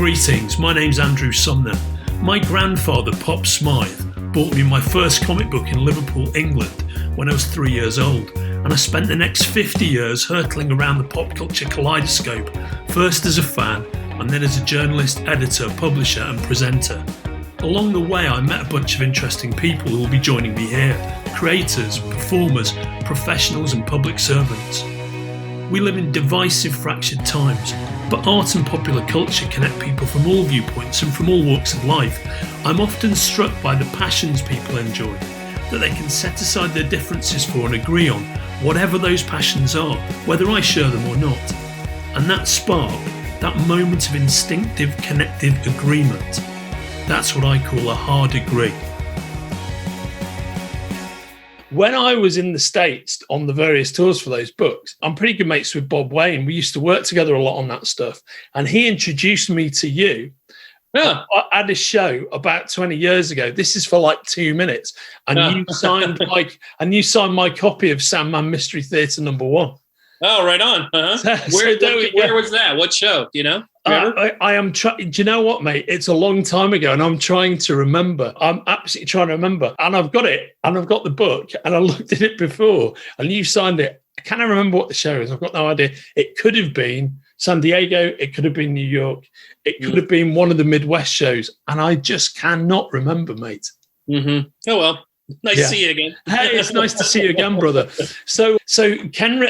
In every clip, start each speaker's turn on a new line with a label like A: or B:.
A: Greetings, my name's Andrew Sumner. My grandfather, Pop Smythe, bought me my first comic book in Liverpool, England, when I was 3 years old, and I spent the next 50 years hurtling around the pop culture kaleidoscope, first as a fan, and then as a journalist, editor, publisher and presenter. Along the way, I met a bunch of interesting people who will be joining me here, creators, performers, professionals and public servants. We live in divisive, fractured times, but art and popular culture connect people from all viewpoints and from all walks of life. I'm often struck by the passions people enjoy, that they can set aside their differences for and agree on whatever those passions are, whether I share them or not. And that spark, that moment of instinctive, connective agreement, that's what I call a hard agree. When I was in the States on the various tours for those books, I'm pretty good mates with Bob Wayne. We used to work together a lot on that stuff. And he introduced me to you. Yeah. I had a show about 20 years ago. This is for like 2 minutes. And you signed my copy of Sandman Mystery Theatre #1.
B: Oh, right on. Uh-huh. Where was that? What show? Do you know?
A: I am trying. Do you know what, mate? It's a long time ago, and I'm trying to remember. I'm absolutely trying to remember, and I've got it, and I've got the book, and I looked at it before, and you signed it. I can't remember what the show is. I've got no idea. It could have been San Diego. It could have been New York. It could have been one of the Midwest shows, and I just cannot remember, mate.
B: Mm-hmm. Oh well. Nice to see you again.
A: Hey, it's nice to see you again, brother. So Ken, I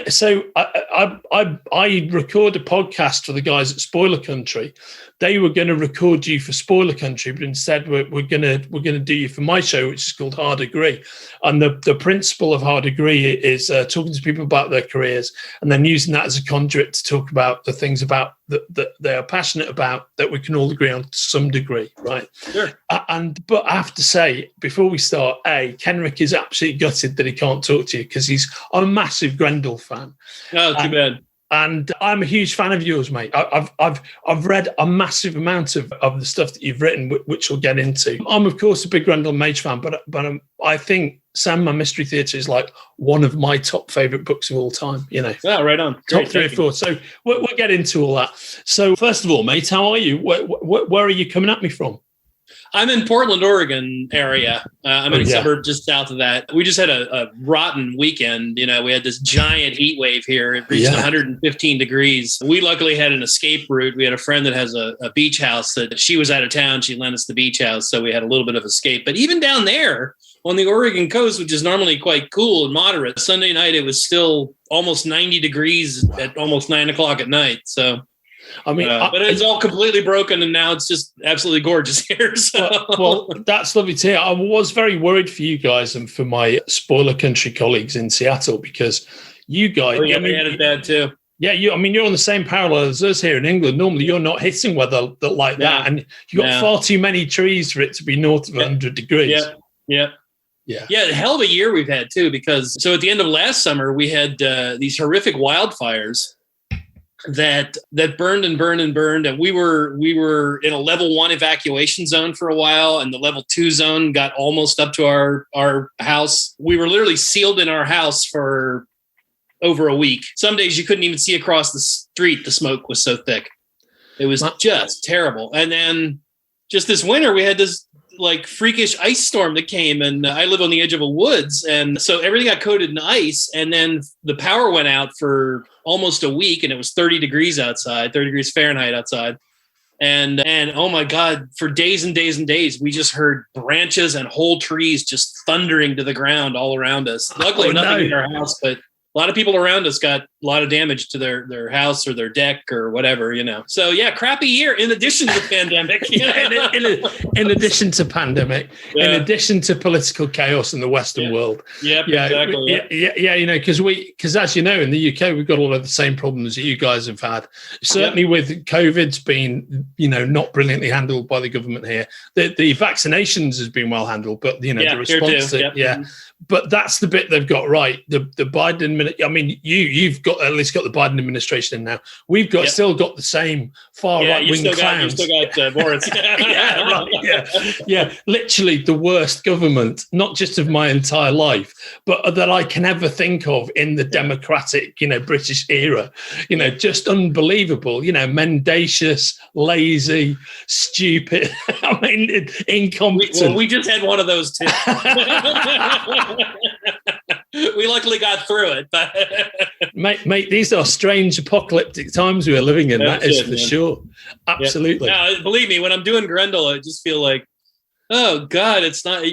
A: record a podcast for the guys at Spoiler Country. They were going to record you for Spoiler Country, but instead we're going to do you for my show, which is called Hard Agree. And the principle of Hard Agree is talking to people about their careers and then using that as a conduit to talk about the things about that they are passionate about that we can all agree on to some degree, right?
B: Sure.
A: But I have to say, before we start, Kenrick is absolutely gutted that he can't talk to you because I'm a massive Grendel fan.
B: Oh, too bad.
A: And I'm a huge fan of yours, mate. I've read a massive amount of the stuff that you've written, which we'll get into. I'm, of course, a big Grendel and Mage fan, but I think Sandman Mystery Theatre is like one of my top favourite books of all time, you know.
B: Yeah, right on.
A: Top 3 or 4. So we'll get into all that. So first of all, mate, how are you? Where are you coming at me from?
B: I'm in Portland, Oregon area. I'm in a suburb just south of that. We just had a rotten weekend. You know, we had this giant heat wave here. It reached 115 degrees. We luckily had an escape route. We had a friend that has a beach house that she was out of town. She lent us the beach house. So we had a little bit of escape. But even down there on the Oregon coast, which is normally quite cool and moderate, Sunday night, it was still almost 90 degrees at almost 9 o'clock at night. So I mean, but it's all completely broken, and now it's just absolutely gorgeous here. So.
A: Well, that's lovely to hear. I was very worried for you guys and for my Spoiler Country colleagues in Seattle because you guys.
B: We had it bad too.
A: Yeah, you're on the same parallel as us here in England. Normally, you're not hitting weather like that, and you've got far too many trees for it to be north of 100 degrees.
B: Yeah. Hell of a year we've had too, because so at the end of last summer we had these horrific wildfires that burned and burned and burned, and we were in a level 1 evacuation zone for a while, and the level 2 zone got almost up to our house. We were literally sealed in our house for over a week. Some days you couldn't even see across the street. The smoke was so thick. It was just terrible. And then just this winter we had this like freakish ice storm that came, and I live on the edge of a woods, and so everything got coated in ice, and then the power went out for almost a week, and it was 30 degrees outside, 30 degrees Fahrenheit outside. And oh my God, for days and days and days, we just heard branches and whole trees just thundering to the ground all around us. Luckily, nothing in our house, but a lot of people around us got a lot of damage to their house or their deck or whatever, you know. So yeah, crappy year in addition to the pandemic. You know? in addition to pandemic, in addition to political chaos in the Western world. Exactly.
A: Yeah, you know, because as you know, in the UK, we've got a lot of the same problems that you guys have had. Certainly with COVID's been, you know, not brilliantly handled by the government here. The vaccinations has been well handled, but you know, the response to But that's the bit they've got right. The Biden I mean, you've got at least got the Biden administration in now. We've got still got the same far right wing clowns.
B: You still got Boris.
A: Yeah. Literally the worst government, not just of my entire life, but that I can ever think of in the democratic, British era. Just unbelievable. Mendacious, lazy, stupid. I mean, incompetent.
B: We just had one of those too. We luckily got through it, but
A: mate, these are strange apocalyptic times we are living in. That is for sure. Absolutely.
B: Yeah. No, believe me, when I'm doing Grendel, I just feel like, oh God, it's not.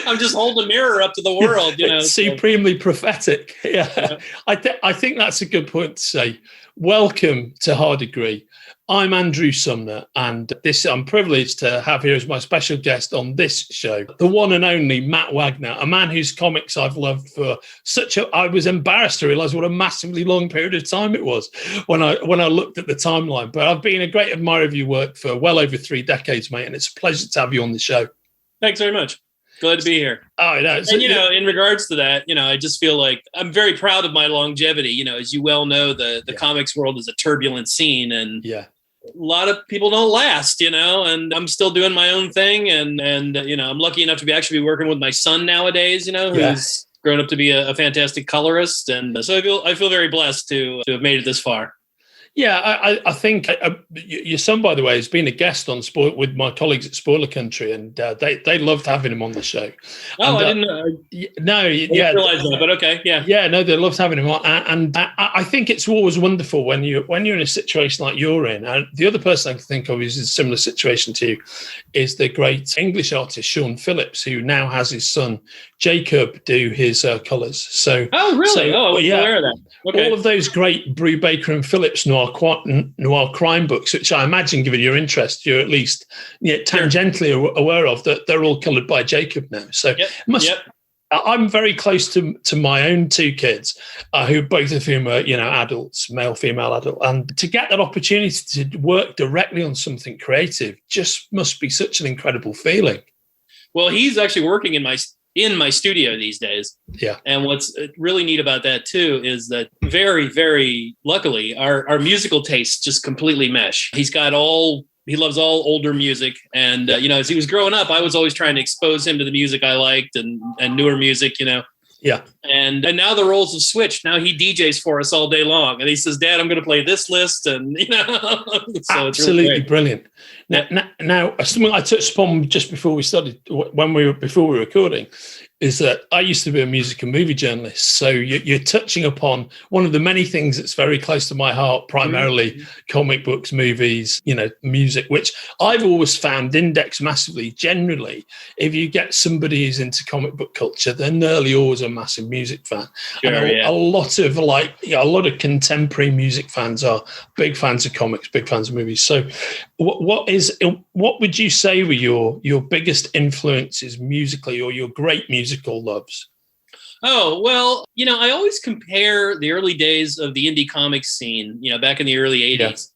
B: I'm just holding a mirror up to the world.
A: It's supremely prophetic. Yeah. I think that's a good point to say. Welcome to Hard Degree. I'm Andrew Sumner, and I'm privileged to have here as my special guest on this show, the one and only Matt Wagner, a man whose comics I've loved for I was embarrassed to realise what a massively long period of time it was when I looked at the timeline. But I've been a great admirer of your work for well over 3 decades, mate, and it's a pleasure to have you on the show.
B: Thanks very much. Glad to be here.
A: Oh, no.
B: And, in regards to that, I just feel like I'm very proud of my longevity. As you well know, the comics world is a turbulent scene, and a lot of people don't last, and I'm still doing my own thing. And I'm lucky enough to be actually working with my son nowadays, who's grown up to be a fantastic colorist. And so I feel very blessed to have made it this far.
A: Yeah, I think your son, by the way, has been a guest on with my colleagues at Spoiler Country, and they loved having him on the show.
B: Oh, I didn't know.
A: No,
B: I didn't realize that, but okay, yeah.
A: Yeah, no, they loved having him on, and I think it's always wonderful when you're in a situation like you're in. And the other person I can think of who's in a similar situation to you is the great English artist Sean Phillips, who now has his son Jacob do his colours. So,
B: oh, really? I wasn't aware of that. Okay.
A: All of those great Brew Baker and Phillips noir crime books, which I imagine, given your interest, you're at least tangentially aware of, that they're all coloured by Jacob now. So I'm very close to my own 2 kids, who both of whom are adults, male, female adult, and to get that opportunity to work directly on something creative just must be such an incredible feeling.
B: Well, he's actually working in my studio these days.
A: Yeah.
B: And what's really neat about that too is that very, very luckily our musical tastes just completely mesh. He loves all older music. And, as he was growing up, I was always trying to expose him to the music I liked and newer music,
A: Yeah.
B: And now the roles have switched. Now he DJs for us all day long. And he says, Dad, I'm going to play this list. And,
A: so absolutely really brilliant. Now, something I touched upon just before we started, before we were recording, is that I used to be a music and movie journalist. So you're touching upon one of the many things that's very close to my heart, primarily comic books, movies, music, which I've always found index massively. Generally, if you get somebody who's into comic book culture, they're nearly always a massive music fan.
B: Sure,
A: and a lot of contemporary music fans are big fans of comics, big fans of movies. So what would you say were your biggest influences musically, or your great musical loves?
B: Oh, well, I always compare the early days of the indie comics scene, back in the early 80s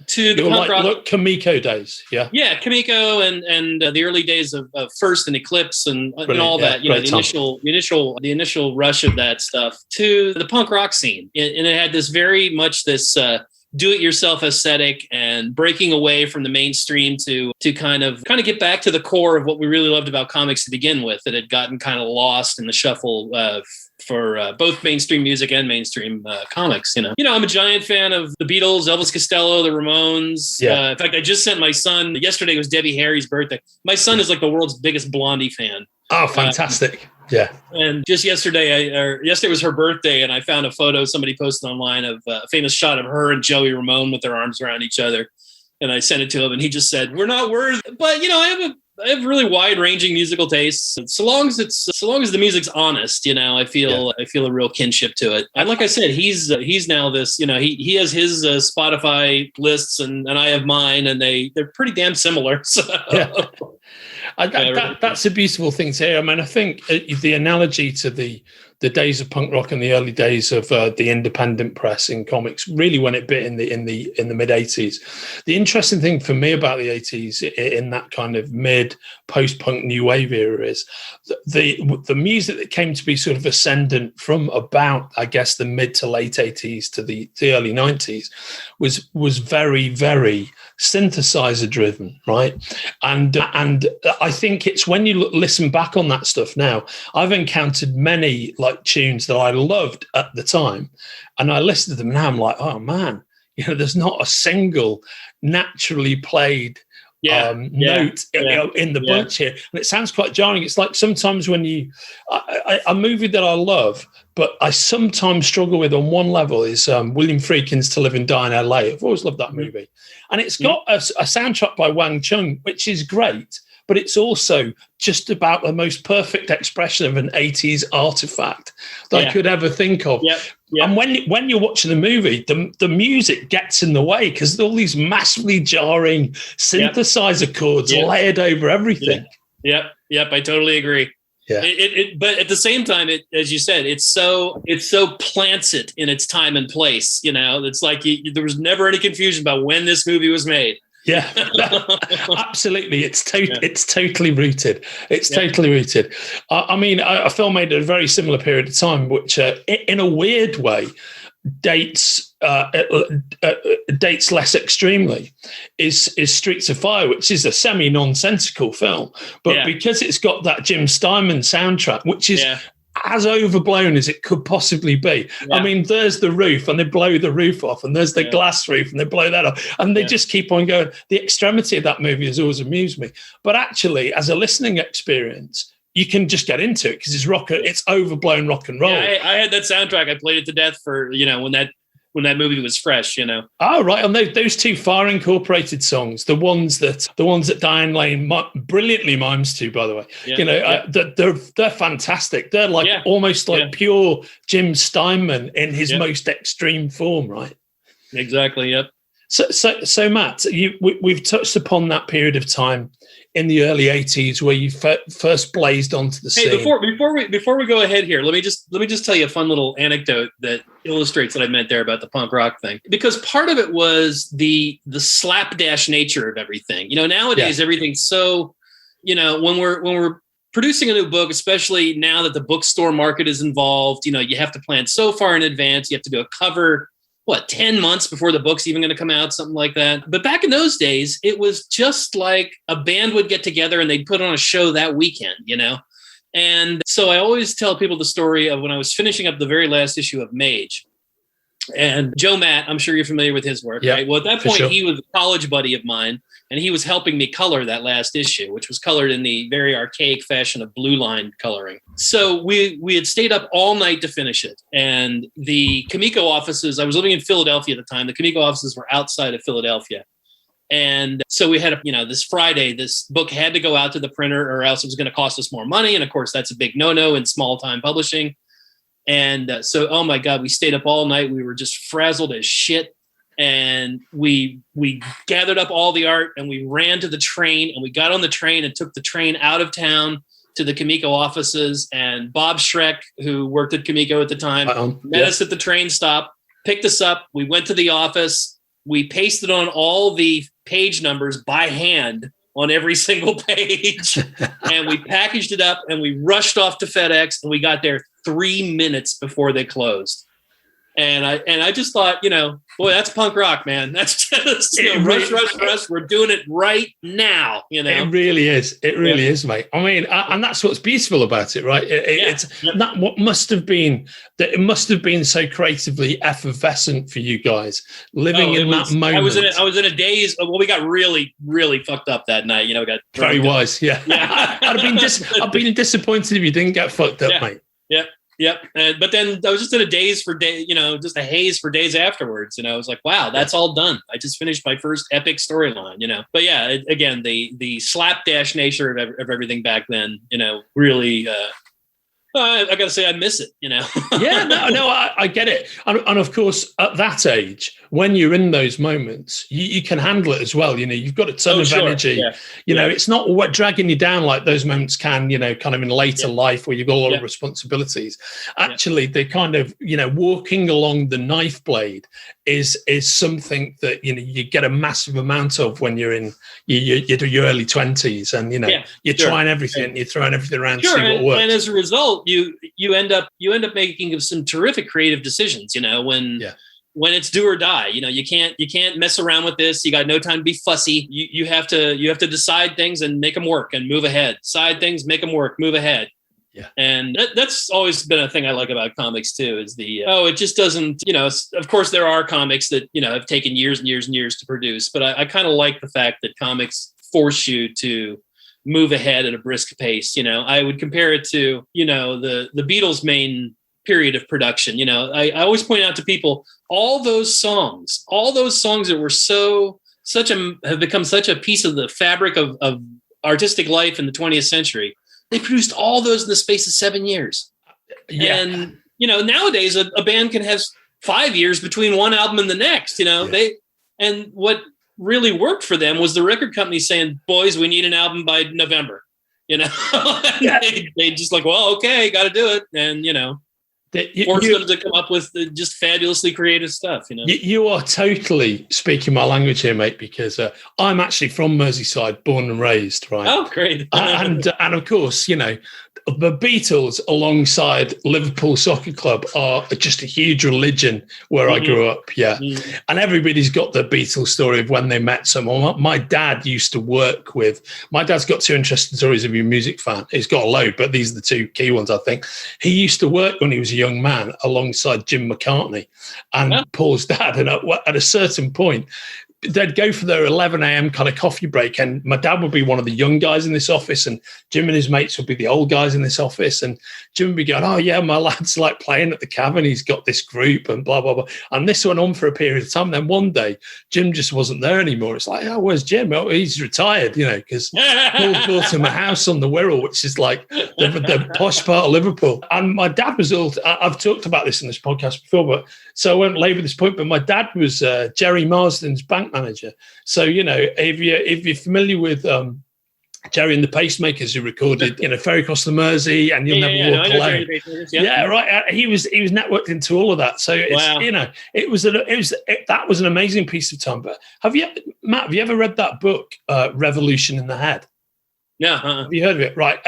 B: to the punk rock.
A: Kamiko days. Yeah.
B: Yeah. Kamiko and the early days of First and Eclipse and all that, the initial rush of that stuff, to the punk rock scene. And it had this very much this, do-it-yourself aesthetic and breaking away from the mainstream to kind of get back to the core of what we really loved about comics to begin with, that had gotten kind of lost in the shuffle for both mainstream music and mainstream comics. I'm a giant fan of the Beatles, Elvis Costello, the Ramones. In fact, I just sent my son, yesterday was Debbie Harry's birthday. My son is like the world's biggest Blondie fan.
A: Oh, fantastic. Yeah.
B: And just yesterday was her birthday, and I found a photo somebody posted online of a famous shot of her and Joey Ramone with their arms around each other. And I sent it to him, and he just said, "We're not worthy." But I have really wide-ranging musical tastes. So long as the music's honest, I feel a real kinship to it. And like I said, he's now this, he has his Spotify lists, and I have mine, and they're pretty damn similar. So.
A: Yeah. That's a beautiful thing to hear. I mean, I think the analogy to the days of punk rock and the early days of the independent press in comics really when it bit in the mid 80s. The interesting thing for me about the 80s in that kind of mid post-punk new wave era is the music that came to be sort of ascendant from about, I guess, the mid to late 80s to the early 90s was very, very synthesizer driven, right? And I think it's when you listen back on that stuff now, I've encountered many like tunes that I loved at the time, and I listen to them now, I'm like, oh man, there's not a single naturally played note in the bunch here, and it sounds quite jarring. It's like sometimes when a movie that I love but I sometimes struggle with on one level is William Friedkin's To Live and Die in LA. I've always loved that movie, and it's got a soundtrack by Wang Chung, which is great, but it's also just about the most perfect expression of an 80s artifact that I could ever think of. Yep. And when you're watching the movie, the music gets in the way because all these massively jarring synthesizer chords layered over everything.
B: Yep, I totally agree.
A: Yeah.
B: But at the same time, as you said, it so plants it in its time and place. It's like there was never any confusion about when this movie was made.
A: Yeah, absolutely. It's totally rooted. It's totally rooted. I mean, a film made at a very similar period of time, which in a weird way dates less extremely is Streets of Fire, which is a semi-nonsensical film, but because it's got that Jim Steinman soundtrack, which is as overblown as it could possibly be. I mean, there's the roof and they blow the roof off, and there's the glass roof and they blow that off, and they just keep on going. The extremity of that movie has always amused me, but actually as a listening experience, you can just get into it because it's overblown rock and roll.
B: Yeah, I had that soundtrack. I played it to death for when that movie was fresh.
A: Oh, right. And those two Fire Incorporated songs, the ones that Diane Lane brilliantly mimes to, by the way. They're fantastic. They're like almost like pure Jim Steinman in his most extreme form, right?
B: Exactly. Yep.
A: So Matt, we've touched upon that period of time in the early 80s where you first blazed onto the scene.
B: Hey, before we go ahead here, let me just tell you a fun little anecdote that illustrates what I meant there about the punk rock thing. Because part of it was the slapdash nature of everything. Nowadays everything's so, when we're producing a new book, especially now that the bookstore market is involved, you have to plan so far in advance. You have to do a cover 10 months before the book's even going to come out, something like that. But back in those days, it was just like a band would get together and they'd put on a show that weekend, And so I always tell people the story of when I was finishing up the very last issue of Mage. And Joe Matt, I'm sure you're familiar with his work, right? Well, at that point, he was a college buddy of mine, and he was helping me color that last issue, which was colored in the very archaic fashion of blue line coloring. So we had stayed up all night to finish it. And the Comico offices, I was living in Philadelphia at the time. The Comico offices were outside of Philadelphia. And so we had, this Friday, this book had to go out to the printer or else it was going to cost us more money. And of course, that's a big no-no in small time publishing. And so, oh my God, we stayed up all night. We were just frazzled as shit. And we gathered up all the art and we ran to the train, and we got on the train and took the train out of town to the Comico offices. And Bob Schreck, who worked at Comico at the time, met us at the train stop, picked us up. We went to the office. We pasted on all the page numbers by hand on every single page. And we packaged it up and we rushed off to FedEx, and we got there 3 minutes before they closed. And I just thought, boy, that's punk rock, man. That's just rush. We're doing it right now.
A: It really is. It really is, mate. I mean, and that's what's beautiful about it, right? It's that what must have been that it must have been so creatively effervescent for you guys living in that moment.
B: I was in a daze. Well, we got really, really fucked up that night. We got
A: very wise. Yeah. I'd have been disappointed if you didn't get fucked up, mate.
B: Yeah. Yep. But then I was just in a daze for just a haze for days afterwards. I was like, wow, that's all done. I just finished my first epic storyline, But yeah, again, the slapdash nature of everything back then, really, I got to say, I miss it,
A: Yeah, no, I get it. And of course, at that age, when you're in those moments, you can handle it as well. You've got a ton of energy. Yeah. It's not what dragging you down like those moments can, kind of in later life where you've got a lot of responsibilities. Actually, they kind of, walking along the knife blade is something that, you get a massive amount of when you're in your early 20s, and, you're trying everything, you're throwing everything around to see what works.
B: And as a result, you end up making some terrific creative decisions, when it's do or die. You can't mess around with this. You got no time to be fussy. You have to decide things and make them work and move ahead. Decide things, make them work, move ahead.
A: Yeah.
B: And that's always been a thing I like about comics too, is it just doesn't, of course there are comics that, have taken years and years and years to produce, but I kind of like the fact that comics force you to move ahead at a brisk pace. I would compare it to, the Beatles' main period of production. I always point out to people, all those songs that were have become such a piece of the fabric of artistic life in the 20th century. They produced all those in the space of 7 years.
A: Yeah.
B: And, nowadays a band can have 5 years between one album and the next, and what really worked for them was the record company saying, boys, we need an album by November, they just like, well, okay, got to do it. And, force them to come up with just fabulously creative stuff.
A: You are totally speaking my language here, mate, because I'm actually from Merseyside, born and raised, right?
B: Oh, great.
A: and of course, the Beatles alongside Liverpool Soccer Club are just a huge religion where I grew up. Yeah. Mm-hmm. And everybody's got the Beatles story of when they met someone. My dad used to work with, my dad's got two interesting stories of a music fan. He's got a load, but these are the two key ones, I think. He used to work when he was a young man alongside Jim McCartney and Paul's dad. And at a certain point, they'd go for their 11 a.m. kind of coffee break, and my dad would be one of the young guys in this office, and Jim and his mates would be the old guys in this office, and Jim would be going, oh yeah, my lad's like playing at the Cavern, he's got this group and blah blah blah, and this went on for a period of time. Then one day Jim just wasn't there anymore. It's like, oh, where's Jim? Oh, he's retired, because Paul bought him a house on the Wirral, which is like the posh part of Liverpool. And my dad was I've talked about this in this podcast before, but so I won't labour this point, but my dad was Jerry Marsden's bank manager. So, if you're familiar with Jerry and the Pacemakers, who recorded, Ferry Across the Mersey and You'll Never Walk Alone. Yeah, right. He was networked into all of that. So it's, that was an amazing piece of time. But Matt, have you ever read that book, Revolution in the Head?
B: Yeah.
A: Have you heard of it? Right.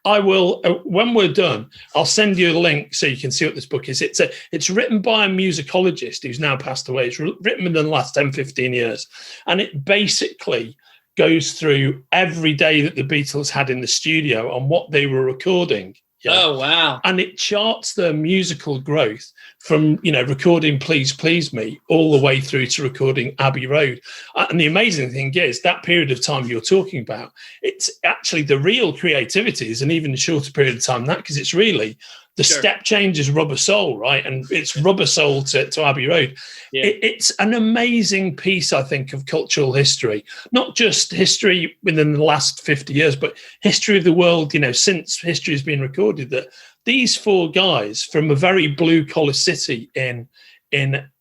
A: I will, when we're done, I'll send you a link so you can see what this book is. It's written by a musicologist who's now passed away. It's written within the last 10, 15 years. And it basically goes through every day that the Beatles had in the studio and what they were recording.
B: Yeah. Oh, wow.
A: And it charts their musical growth from, recording Please Please Me all the way through to recording Abbey Road. And the amazing thing is that period of time you're talking about, it's actually the real creativity is an even shorter period of time than that, because it's really the step change is Rubber Soul, right? And it's Rubber Soul to Abbey Road. Yeah. It's an amazing piece, I think, of cultural history, not just history within the last 50 years, but history of the world, since history has been recorded, that these four guys from a very blue collar city in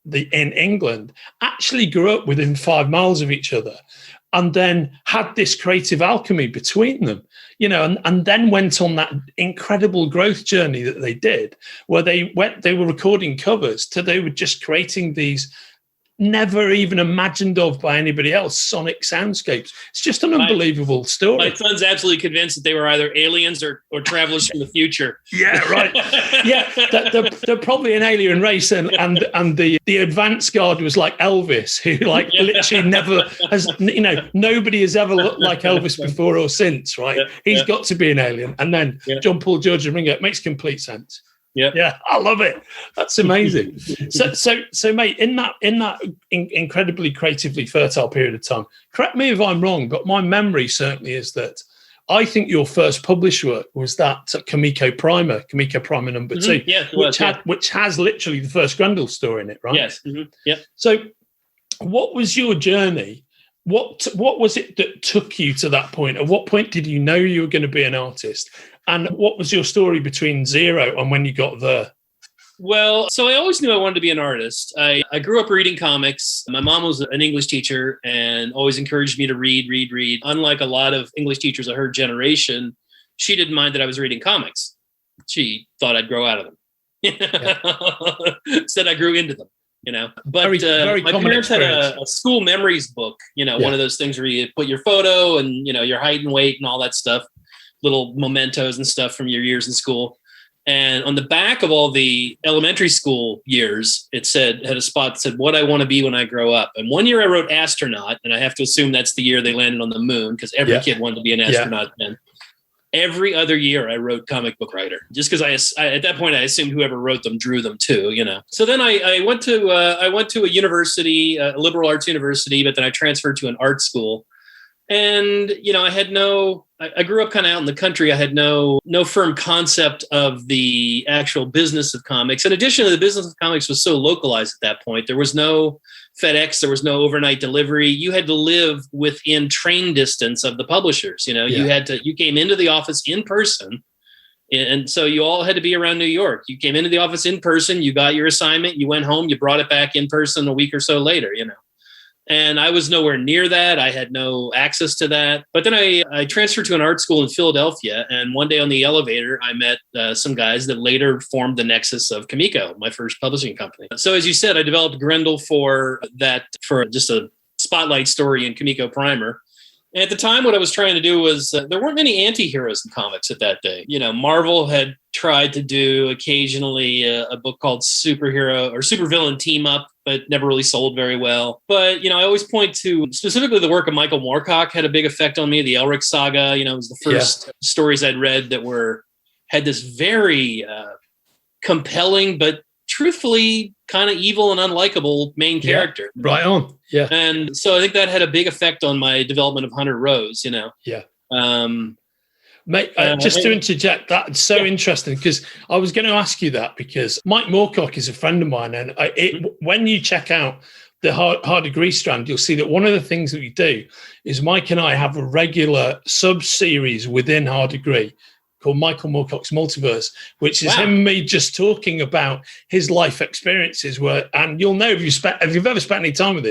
A: England actually grew up within 5 miles of each other, and then had this creative alchemy between them, and then went on that incredible growth journey that they did, where they were recording covers to they were just creating these never even imagined of by anybody else sonic soundscapes. It's just an unbelievable story.
B: My son's absolutely convinced that they were either aliens or travelers from the future.
A: Yeah, right. Yeah, they're probably an alien race, and the advance guard was like Elvis, who literally never has, nobody has ever looked like Elvis before or since, right? He's got to be an alien. And then John, Paul, George and Ringo, it makes complete sense. Yeah, I love it. That's amazing. So, mate, in that incredibly creatively fertile period of time, correct me if I'm wrong, but my memory certainly is that I think your first published work was that Kamiko Primer number 2, which has literally the first Grendel story in it, right?
B: Yes. Mm-hmm. Yeah.
A: So, what was your journey? What was it that took you to that point? At what point did you know you were going to be an artist? And what was your story between zero and when you got there?
B: Well, so I always knew I wanted to be an artist. I grew up reading comics. My mom was an English teacher and always encouraged me to read. Unlike a lot of English teachers of her generation, she didn't mind that I was reading comics. She thought I'd grow out of them. Instead, I grew into them, But very my parents had a school memories book, one of those things where you put your photo and, your height and weight and all that stuff, little mementos and stuff from your years in school. And on the back of all the elementary school years, it had a spot that said, what I want to be when I grow up. And one year I wrote astronaut, and I have to assume that's the year they landed on the moon, because every kid wanted to be an astronaut then. Every other year I wrote comic book writer, just because I at that point I assumed whoever wrote them drew them too, So then I went to a university, a liberal arts university, but then I transferred to an art school. And, I grew up kind of out in the country. I had no firm concept of the actual business of comics. In addition to the business of comics was so localized at that point. There was no FedEx. There was no overnight delivery. You had to live within train distance of the publishers. You came into the office in person. And so you all had to be around New York. You came into the office in person. You got your assignment. You went home. You brought it back in person a week or so later, And I was nowhere near that. I had no access to that. But then I transferred to an art school in Philadelphia. And one day on the elevator, I met some guys that later formed the nexus of Comico, my first publishing company. So as you said, I developed Grendel for just a spotlight story in Comico Primer. And at the time, what I was trying to do was there weren't many anti-heroes in comics at that day. Marvel had tried to do occasionally a book called Superhero or Supervillain Team Up, but never really sold very well. But, I always point to specifically the work of Michael Moorcock had a big effect on me. The Elric saga, it was the first stories I'd read that had this very compelling, but truthfully kind of evil and unlikable main character.
C: Right on. Yeah.
B: And so I think that had a big effect on my development of Hunter Rose,
C: Yeah. Mate, just to interject, that's so interesting, because I was going to ask you that, because Mike Moorcock is a friend of mine, and when you check out the hard degree strand, you'll see that one of the things that we do is Mike and I have a regular sub-series within hard degree called Michael Moorcock's Multiverse, which is him and me just talking about his life experiences. And you'll know if you've ever spent any time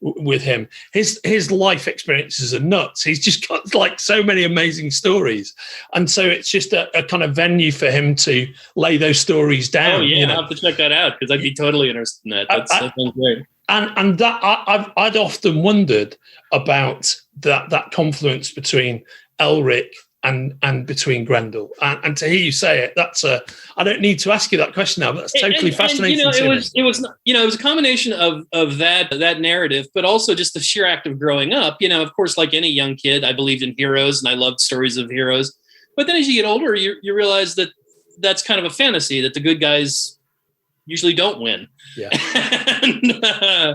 C: with him, his life experiences are nuts. He's just got like so many amazing stories, and so it's just a kind of venue for him to lay those stories down.
B: Oh yeah, I'll have to check that out, because I'd be totally interested in that. That sounds great.
C: And that I'd often wondered about that confluence between Elric and between Grendel, and to hear you say it, I don't need to ask you that question now, but that's totally fascinating.
B: It was a combination of that narrative, but also just the sheer act of growing up. Of course, like any young kid, I believed in heroes and I loved stories of heroes. But then as you get older, you realize that that's kind of a fantasy, that the good guys usually don't win.
C: Yeah.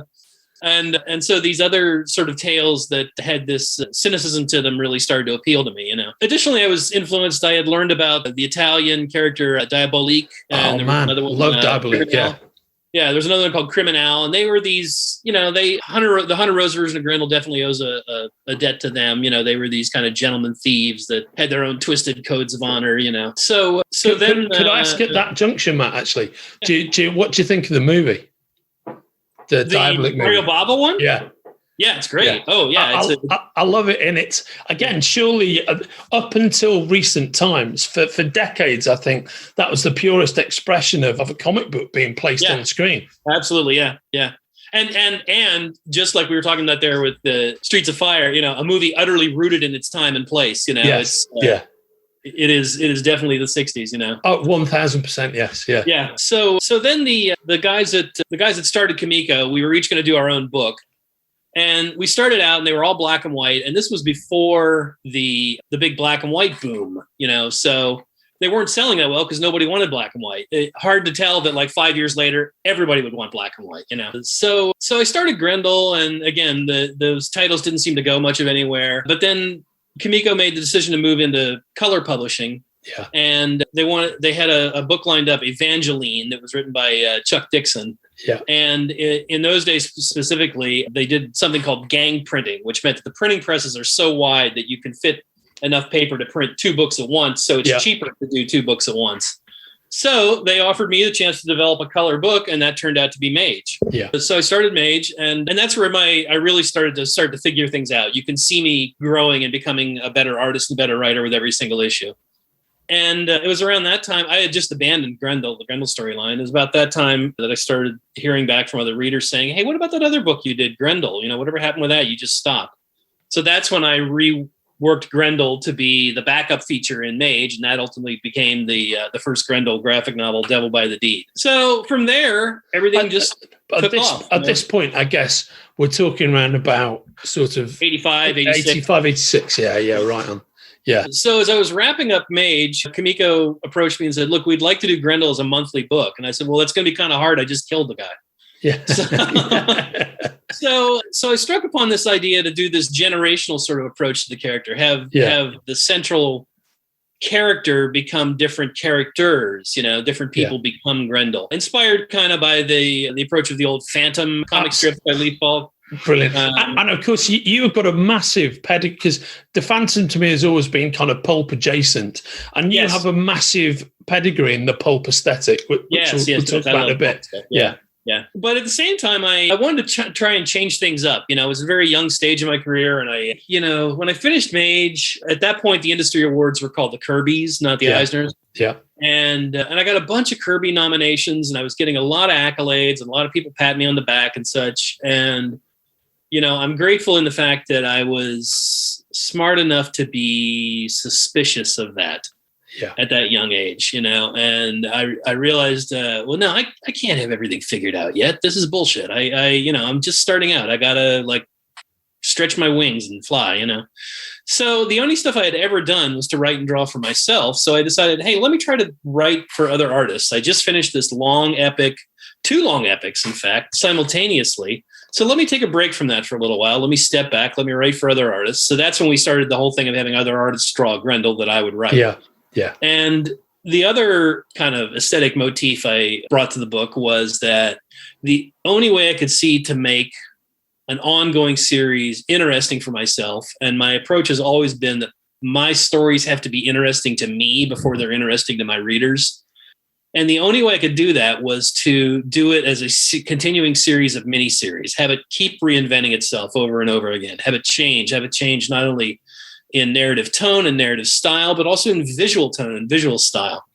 B: And so these other sort of tales that had this cynicism to them really started to appeal to me, Additionally, I was influenced. I had learned about the Italian character Diabolique.
C: And love Diabolique, yeah.
B: Yeah, there's another one called Criminal, and they were these, the Hunter Rose version of Grendel definitely owes a debt to them. They were these kind of gentleman thieves that had their own twisted codes of honor. So then
C: could I ask at that junction, Matt? Actually, what do you think of the movie? The Diabolique
B: Mario
C: movie.
B: Bava one?
C: Yeah.
B: Yeah, it's great. Yeah. Oh, yeah.
C: I love it. And it's, again, surely up until recent times, for decades, I think that was the purest expression of a comic book being placed on the screen.
B: Absolutely, yeah, yeah. And just like we were talking about there with the Streets of Fire, a movie utterly rooted in its time and place,
C: Yes,
B: It is definitely the 60s,
C: Oh, 1000%, yes, yeah.
B: Yeah. So then the guys that started Comico, we were each going to do our own book. And we started out and they were all black and white, and this was before the big black and white boom, so they weren't selling that well because nobody wanted black and white. Hard to tell that like 5 years later, everybody would want black and white, So I started Grendel, and again, those titles didn't seem to go much of anywhere. But then Comico made the decision to move into color publishing.
C: Yeah.
B: And they had a book lined up, Evangeline, that was written by Chuck Dixon.
C: Yeah.
B: And in those days specifically, they did something called gang printing, which meant that the printing presses are so wide that you can fit enough paper to print 2 books at once. So it's cheaper to do 2 books at once. So they offered me the chance to develop a color book, and that turned out to be Mage.
C: Yeah.
B: So I started Mage, and that's where I really started to figure things out. You can see me growing and becoming a better artist and better writer with every single issue. And it was around that time, I had just abandoned the Grendel storyline. It was about that time that I started hearing back from other readers saying, hey, what about that other book you did, Grendel? Whatever happened with that, you just stopped. So that's when I reworked Grendel to be the backup feature in Mage, and that ultimately became the first Grendel graphic novel, Devil by the Deed. So from there, everything took off.
C: At this point, I guess we're talking around about sort of
B: 85, 86.
C: 85, 86. Yeah, right on. Yeah.
B: So as I was wrapping up Mage, Kimiko approached me and said, look, we'd like to do Grendel as a monthly book. And I said, well, that's going to be kind of hard. I just killed the guy.
C: Yeah.
B: So I struck upon this idea to do this generational sort of approach to the character, have the central character become different characters, different people become Grendel. Inspired kind of by the approach of the old Phantom comic strip by Lee Falk.
C: Brilliant. And of course, you have got a massive pedigree, because the Phantom to me has always been kind of pulp adjacent, and you have a massive pedigree in the pulp aesthetic, which we'll talk about in a bit.
B: Yeah. But at the same time, I wanted to try and change things up. It was a very young stage of my career. And when I finished Mage, at that point, the industry awards were called the Kirby's, not the Eisners.
C: Yeah.
B: And I got a bunch of Kirby nominations, and I was getting a lot of accolades, and a lot of people pat me on the back and such. And I'm grateful in the fact that I was smart enough to be suspicious of that at that young age, and I realized, I can't have everything figured out yet. This is bullshit. I'm just starting out. I got to stretch my wings and fly, So the only stuff I had ever done was to write and draw for myself. So I decided, hey, let me try to write for other artists. I just finished this two long epics, in fact, simultaneously. So let me take a break from that for a little while. Let me step back. Let me write for other artists. So that's when we started the whole thing of having other artists draw Grendel that I would write.
C: Yeah.
B: And the other kind of aesthetic motif I brought to the book was that the only way I could see to make an ongoing series interesting for myself, and my approach has always been that my stories have to be interesting to me before they're interesting to my readers. And the only way I could do that was to do it as a continuing series of miniseries, have it keep reinventing itself over and over again, have it change not only in narrative tone and narrative style, but also in visual tone and visual style.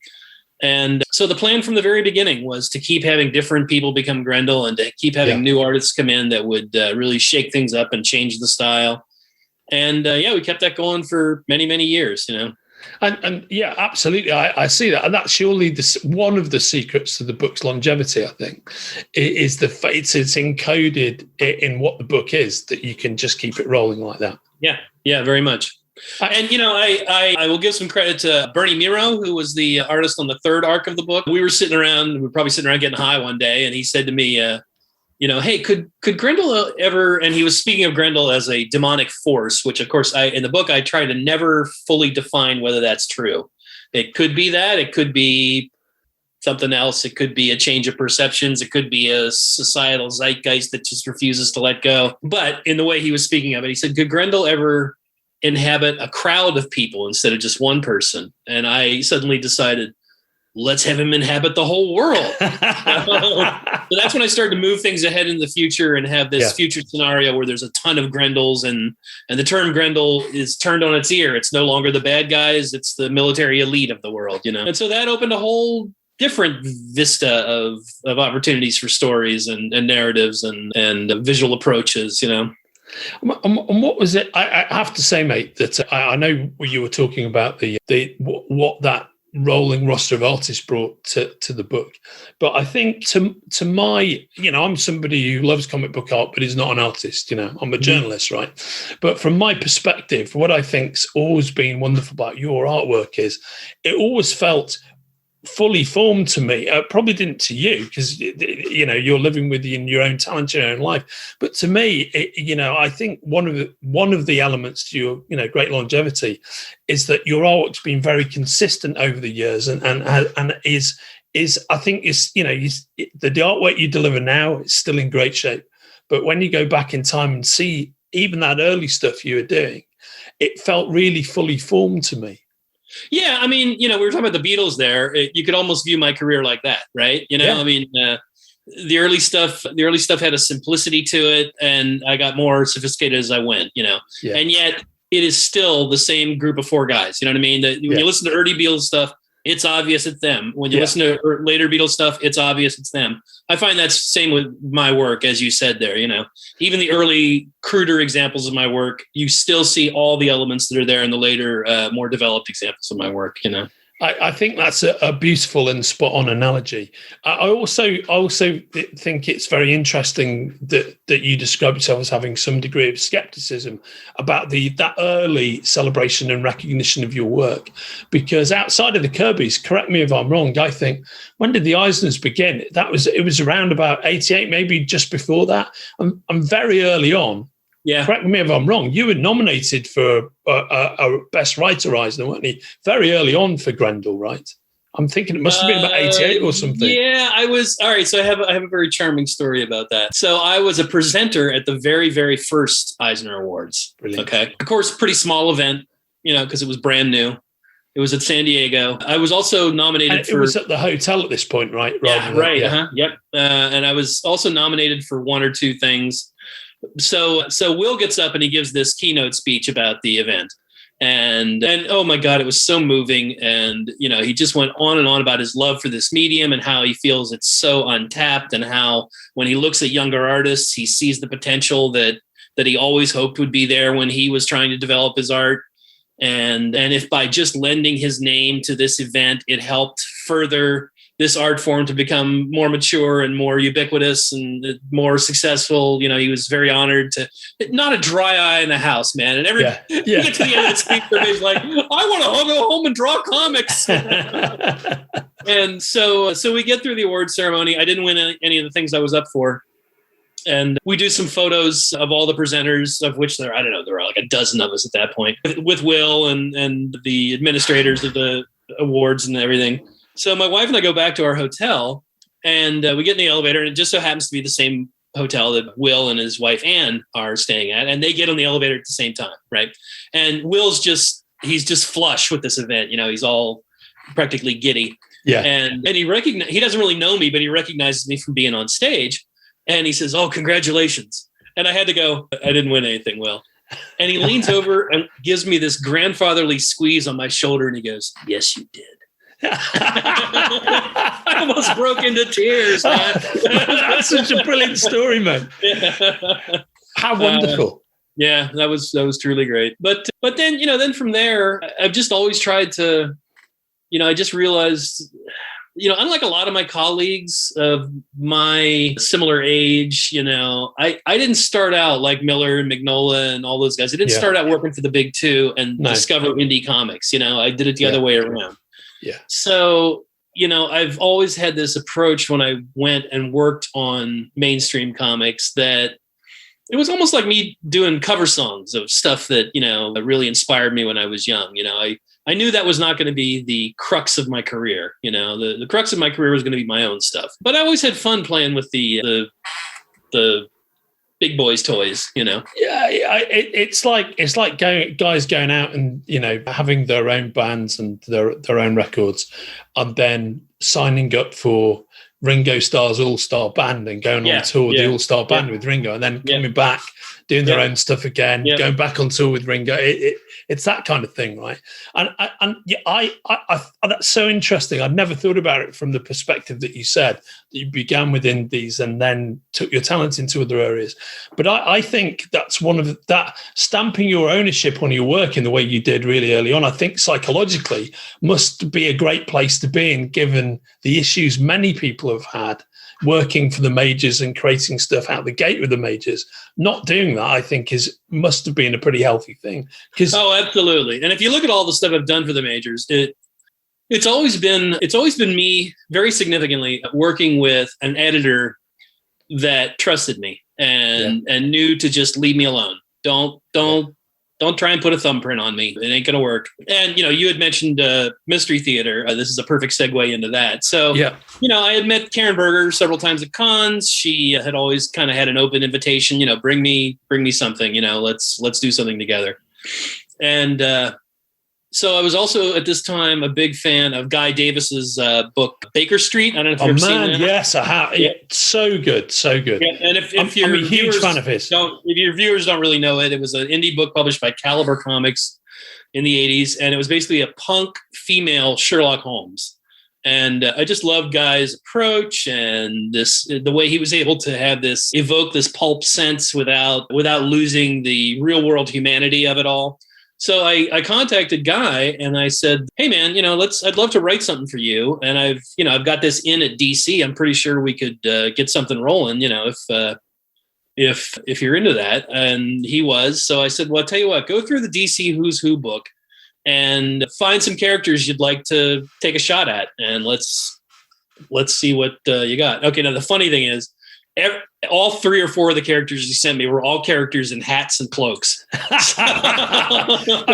B: And so the plan from the very beginning was to keep having different people become Grendel, and to keep having new artists come in that would really shake things up and change the style. And we kept that going for many, many years,
C: And yeah, absolutely. I see that. And that's surely one of the secrets to the book's longevity, I think, is it's encoded in what the book is, that you can just keep it rolling like that.
B: Yeah, very much. And, I will give some credit to Bernie Miro, who was the artist on the third arc of the book. We were probably sitting around getting high one day, and he said to me, hey, could Grendel ever, and he was speaking of Grendel as a demonic force, which of course in the book, I try to never fully define whether that's true. It could be that, it could be something else. It could be a change of perceptions. It could be a societal zeitgeist that just refuses to let go. But in the way he was speaking of it, he said, could Grendel ever inhabit a crowd of people instead of just one person? And I suddenly decided, let's have him inhabit the whole world. So that's when I started to move things ahead in the future and have this future scenario where there's a ton of Grendels, and the term Grendel is turned on its ear. It's no longer the bad guys. It's the military elite of the world, And so that opened a whole different vista of opportunities for stories and narratives and visual approaches, And
C: what was it? I have to say, mate, that I know you were talking about what that rolling roster of artists brought to the book, but I think to my, I'm somebody who loves comic book art but is not an artist. I'm a journalist, right? But from my perspective, what I think's always been wonderful about your artwork is it always felt fully formed to me. Probably didn't to you, because you're living within your own talent, your own life. But to me, I think one of the elements to your great longevity is that your artwork's been very consistent over the years, and is I think the artwork you deliver now is still in great shape. But when you go back in time and see even that early stuff you were doing, it felt really fully formed to me.
B: Yeah, I mean, we were talking about the Beatles there. You could almost view my career like that, right? I mean, the early stuff had a simplicity to it, and I got more sophisticated as I went, and yet it is still the same group of four guys. You know what I mean? When you listen to early Beatles stuff, it's obvious it's them. When you listen to later Beatles stuff, it's obvious it's them. I find that's the same with my work, as you said there. Even the early, cruder examples of my work, you still see all the elements that are there in the later, more developed examples of my work.
C: I think that's a beautiful and spot on analogy. I also think it's very interesting that you describe yourself as having some degree of skepticism about that early celebration and recognition of your work, because outside of the Kirbys, correct me if I'm wrong, I think, when did the Eisners begin? It was around about 88, maybe just before that. I'm very early on. Yeah, correct me if I'm wrong. You were nominated for a Best Writer Eisner, weren't you? Very early on for Grendel, right? I'm thinking it must have been about 88 or something.
B: Yeah, I was. All right, so I have a very charming story about that. So I was a presenter at the very, very first Eisner Awards. Brilliant. Okay, of course, pretty small event, because it was brand new. It was at San Diego. I was also nominated for.
C: It was at the hotel at this point, right?
B: Yeah, right. Yep. And I was also nominated for one or two things. So Will gets up and he gives this keynote speech about the event. And oh my God, it was so moving. And, he just went on and on about his love for this medium and how he feels it's so untapped, and how when he looks at younger artists, he sees the potential that he always hoped would be there when he was trying to develop his art. And if by just lending his name to this event, it helped further this art form to become more mature and more ubiquitous and more successful. He was very honored to, not a dry eye in the house, man. And you get to the end of the speech, he's like, I want to go home and draw comics. And so we get through the award ceremony. I didn't win any of the things I was up for. And we do some photos of all the presenters, of which there were like a dozen of us at that point, with Will and the administrators of the awards and everything. So my wife and I go back to our hotel, and we get in the elevator, and it just so happens to be the same hotel that Will and his wife Anne are staying at, and they get on the elevator at the same time, right? And Will's he's just flush with this event, he's all practically giddy. Yeah. And he doesn't really know me, but he recognizes me from being on stage, and he says, "Oh, congratulations." And I had to go, "I didn't win anything, Will." And he leans over and gives me this grandfatherly squeeze on my shoulder, and he goes, "Yes, you did." I almost broke into tears, man.
C: That's such a brilliant story, man. How wonderful.
B: Yeah, that was truly great. But then, then from there, I've just always tried to, I just realized, unlike a lot of my colleagues of my similar age, I didn't start out like Miller and Mignola and all those guys. I didn't start out working for the big two and discover indie comics. I did it the other way around. Yeah. So, I've always had this approach when I went and worked on mainstream comics that it was almost like me doing cover songs of stuff that, really inspired me when I was young. I knew that was not going to be the crux of my career. The crux of my career was going to be my own stuff. But I always had fun playing with the big boys' toys, Yeah,
C: it's like guys going out and having their own bands and their own records, and then signing up for Ringo Starr's All-Star Band and going on tour with the All-Star Band with Ringo, and then coming back, doing their own stuff again, going back on tour with Ringo. It's that kind of thing, right? And I that's so interesting. I'd never thought about it from the perspective that you said, that you began with indies and then took your talents into other areas. But I think that's one of that, stamping your ownership on your work in the way you did really early on, I think psychologically must be a great place to be in, given the issues many people have had working for the majors and creating stuff out the gate with the majors. Not doing that, I think, must have been a pretty healthy thing.
B: Oh, absolutely. And if you look at all the stuff I've done for the majors, it's always been me very significantly working with an editor that trusted me and knew to just leave me alone. Don't try and put a thumbprint on me. It ain't going to work. And, you had mentioned Mystery Theater. This is a perfect segue into that. So, I had met Karen Berger several times at cons. She had always kind of had an open invitation, bring me something, let's do something together. And So I was also at this time a big fan of Guy Davis's book Baker Street. I don't know if you've ever seen that.
C: Yes, I have. Yeah. So good. Yeah.
B: And if
C: I'm a huge fan of his.
B: If your viewers don't really know it, it was an indie book published by Caliber Comics in the 80s, and it was basically a punk female Sherlock Holmes. And I just loved Guy's approach and the way he was able to evoke this pulp sense without losing the real world humanity of it all. So I contacted Guy and I said, "Hey man, I'd love to write something for you. And I've got this in at DC. I'm pretty sure we could get something rolling, if you're into that." And he was. So I said, "Well, I'll tell you what, go through the DC Who's Who book and find some characters you'd like to take a shot at, and let's see what you got." Okay, now the funny thing is, all 3 or 4 of the characters he sent me were all characters in hats and cloaks.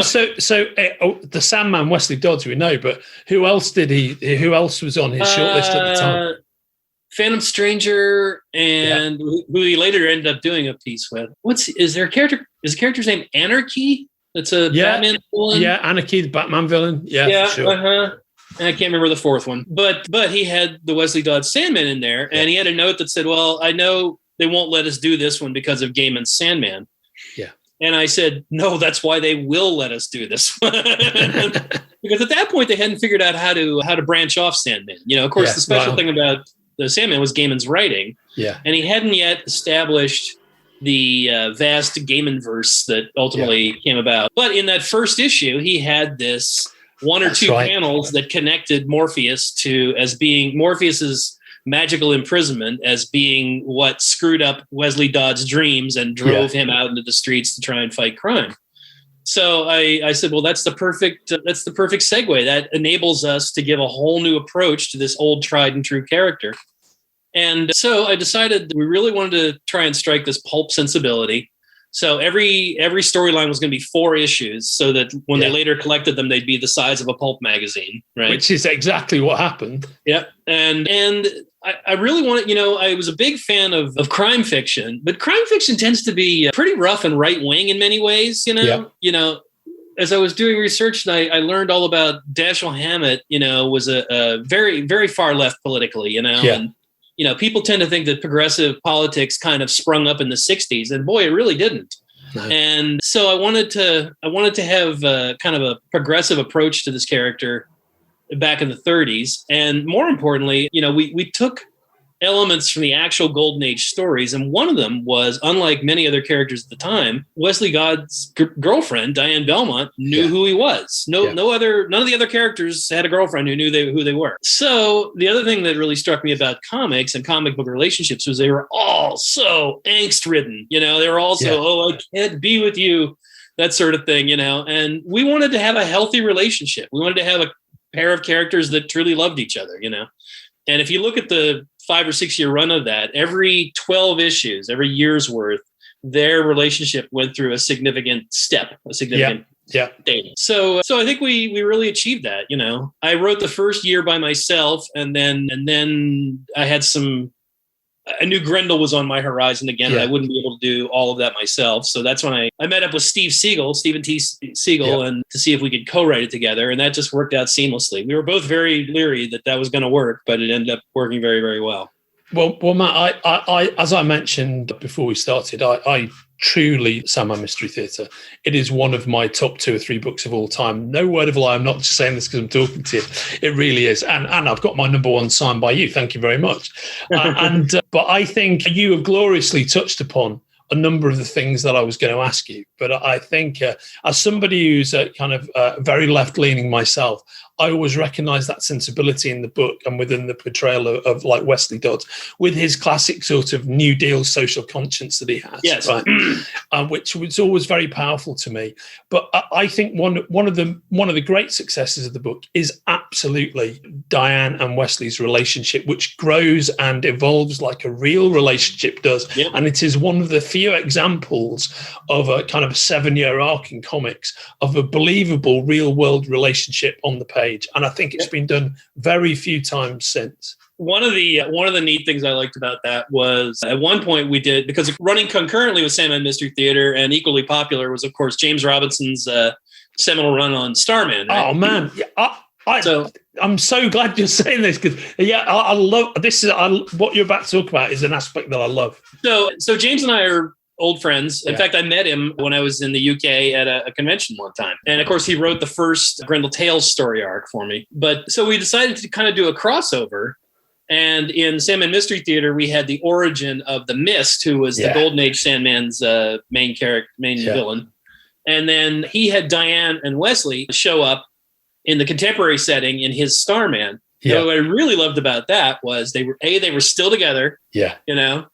C: So the Sandman, Wesley Dodds, we know, but who else was on his shortlist at the time?
B: Phantom Stranger, and who he later ended up doing a piece with. Is the character's name Anarchy? It's a Batman villain.
C: Yeah, Anarchy, the Batman villain. Yeah, for sure.
B: I can't remember the 4th one, but he had the Wesley Dodds Sandman in there, and he had a note that said, "Well, I know they won't let us do this one because of Gaiman's Sandman."
C: Yeah.
B: And I said, "No, that's why they will let us do this one." Because at that point they hadn't figured out how to branch off Sandman. Of course, the special thing about the Sandman was Gaiman's writing.
C: Yeah.
B: And he hadn't yet established the vast Gaiman-verse that ultimately came about. But in that first issue, he had this 1 or 2 panels that connected Morpheus as being Morpheus's magical imprisonment, as being what screwed up Wesley Dodds' dreams and drove him out into the streets to try and fight crime. So I said, well, that's the perfect segue. That enables us to give a whole new approach to this old tried and true character. And so I decided we really wanted to try and strike this pulp sensibility. So every storyline was going to be 4 issues, so that when they later collected them, they'd be the size of a pulp magazine, right?
C: Which is exactly what happened.
B: Yep. And I really wanted, I was a big fan of crime fiction, but crime fiction tends to be pretty rough and right wing in many ways. As I was doing research, and I learned all about Dashiell Hammett. Was a very, very far left politically. And people tend to think that progressive politics kind of sprung up in the 60s, and boy, it really didn't. No. And so I wanted to have kind of a progressive approach to this character back in the 30s. And more importantly, we took elements from the actual Golden Age stories. And one of them was, unlike many other characters at the time, Wesley Dodds' girlfriend, Diane Belmont, knew who he was. None of the other characters had a girlfriend who knew who they were. So the other thing that really struck me about comics and comic book relationships was they were all so angst-ridden. They were also, I can't be with you, that sort of thing, And we wanted to have a healthy relationship. We wanted to have a pair of characters that truly loved each other, And if you look at the 5 or 6 year run of that, every 12 issues, every year's worth, their relationship went through a significant step, a significant dating. So I think we really achieved that. I wrote the first year by myself, and then I had I knew Grendel was on my horizon again, and I wouldn't be able to do all of that myself. So that's when I met up with Stephen T. Siegel, and to see if we could co-write it together. And that just worked out seamlessly. We were both very leery that was going to work, but it ended up working very, very well.
C: Well, Matt, I as I mentioned before we started, I truly, Sandman Mystery Theatre, it is one of my top 2 or 3 books of all time. No word of a lie. I'm not just saying this because I'm talking to you. It really is. And I've got my number 1 signed by you. Thank you very much. But I think you have gloriously touched upon a number of the things that I was going to ask you. But I think as somebody who's kind of very left-leaning myself, I always recognize that sensibility in the book and within the portrayal of like Wesley Dodds, with his classic sort of New Deal social conscience that he has,
B: yes,
C: right? Which was always very powerful to me. But I think one of the great successes of the book is absolutely Diane and Wesley's relationship, which grows and evolves like a real relationship does.
B: Yep.
C: And it is one of the few examples of a kind of 7-year arc in comics of a believable real world relationship on the page. And I think it's been done very few times since.
B: One of the neat things I liked about that was at one point we did, because running concurrently with Sandman Mystery Theatre and equally popular was, of course, James Robinson's seminal run on Starman. Right?
C: Oh man, I'm so glad you're saying this because I love this. What you're about to talk about is an aspect that I love.
B: So James and I are old friends. In fact, I met him when I was in the UK at a convention one time. And of course, he wrote the first Grendel Tales story arc for me. But so we decided to kind of do a crossover. And in Sandman Mystery Theater, we had the origin of the Mist, who was the Golden Age Sandman's main villain. And then he had Diane and Wesley show up in the contemporary setting in his Starman. Yeah. What I really loved about that was they were still together.
C: Yeah.
B: You know,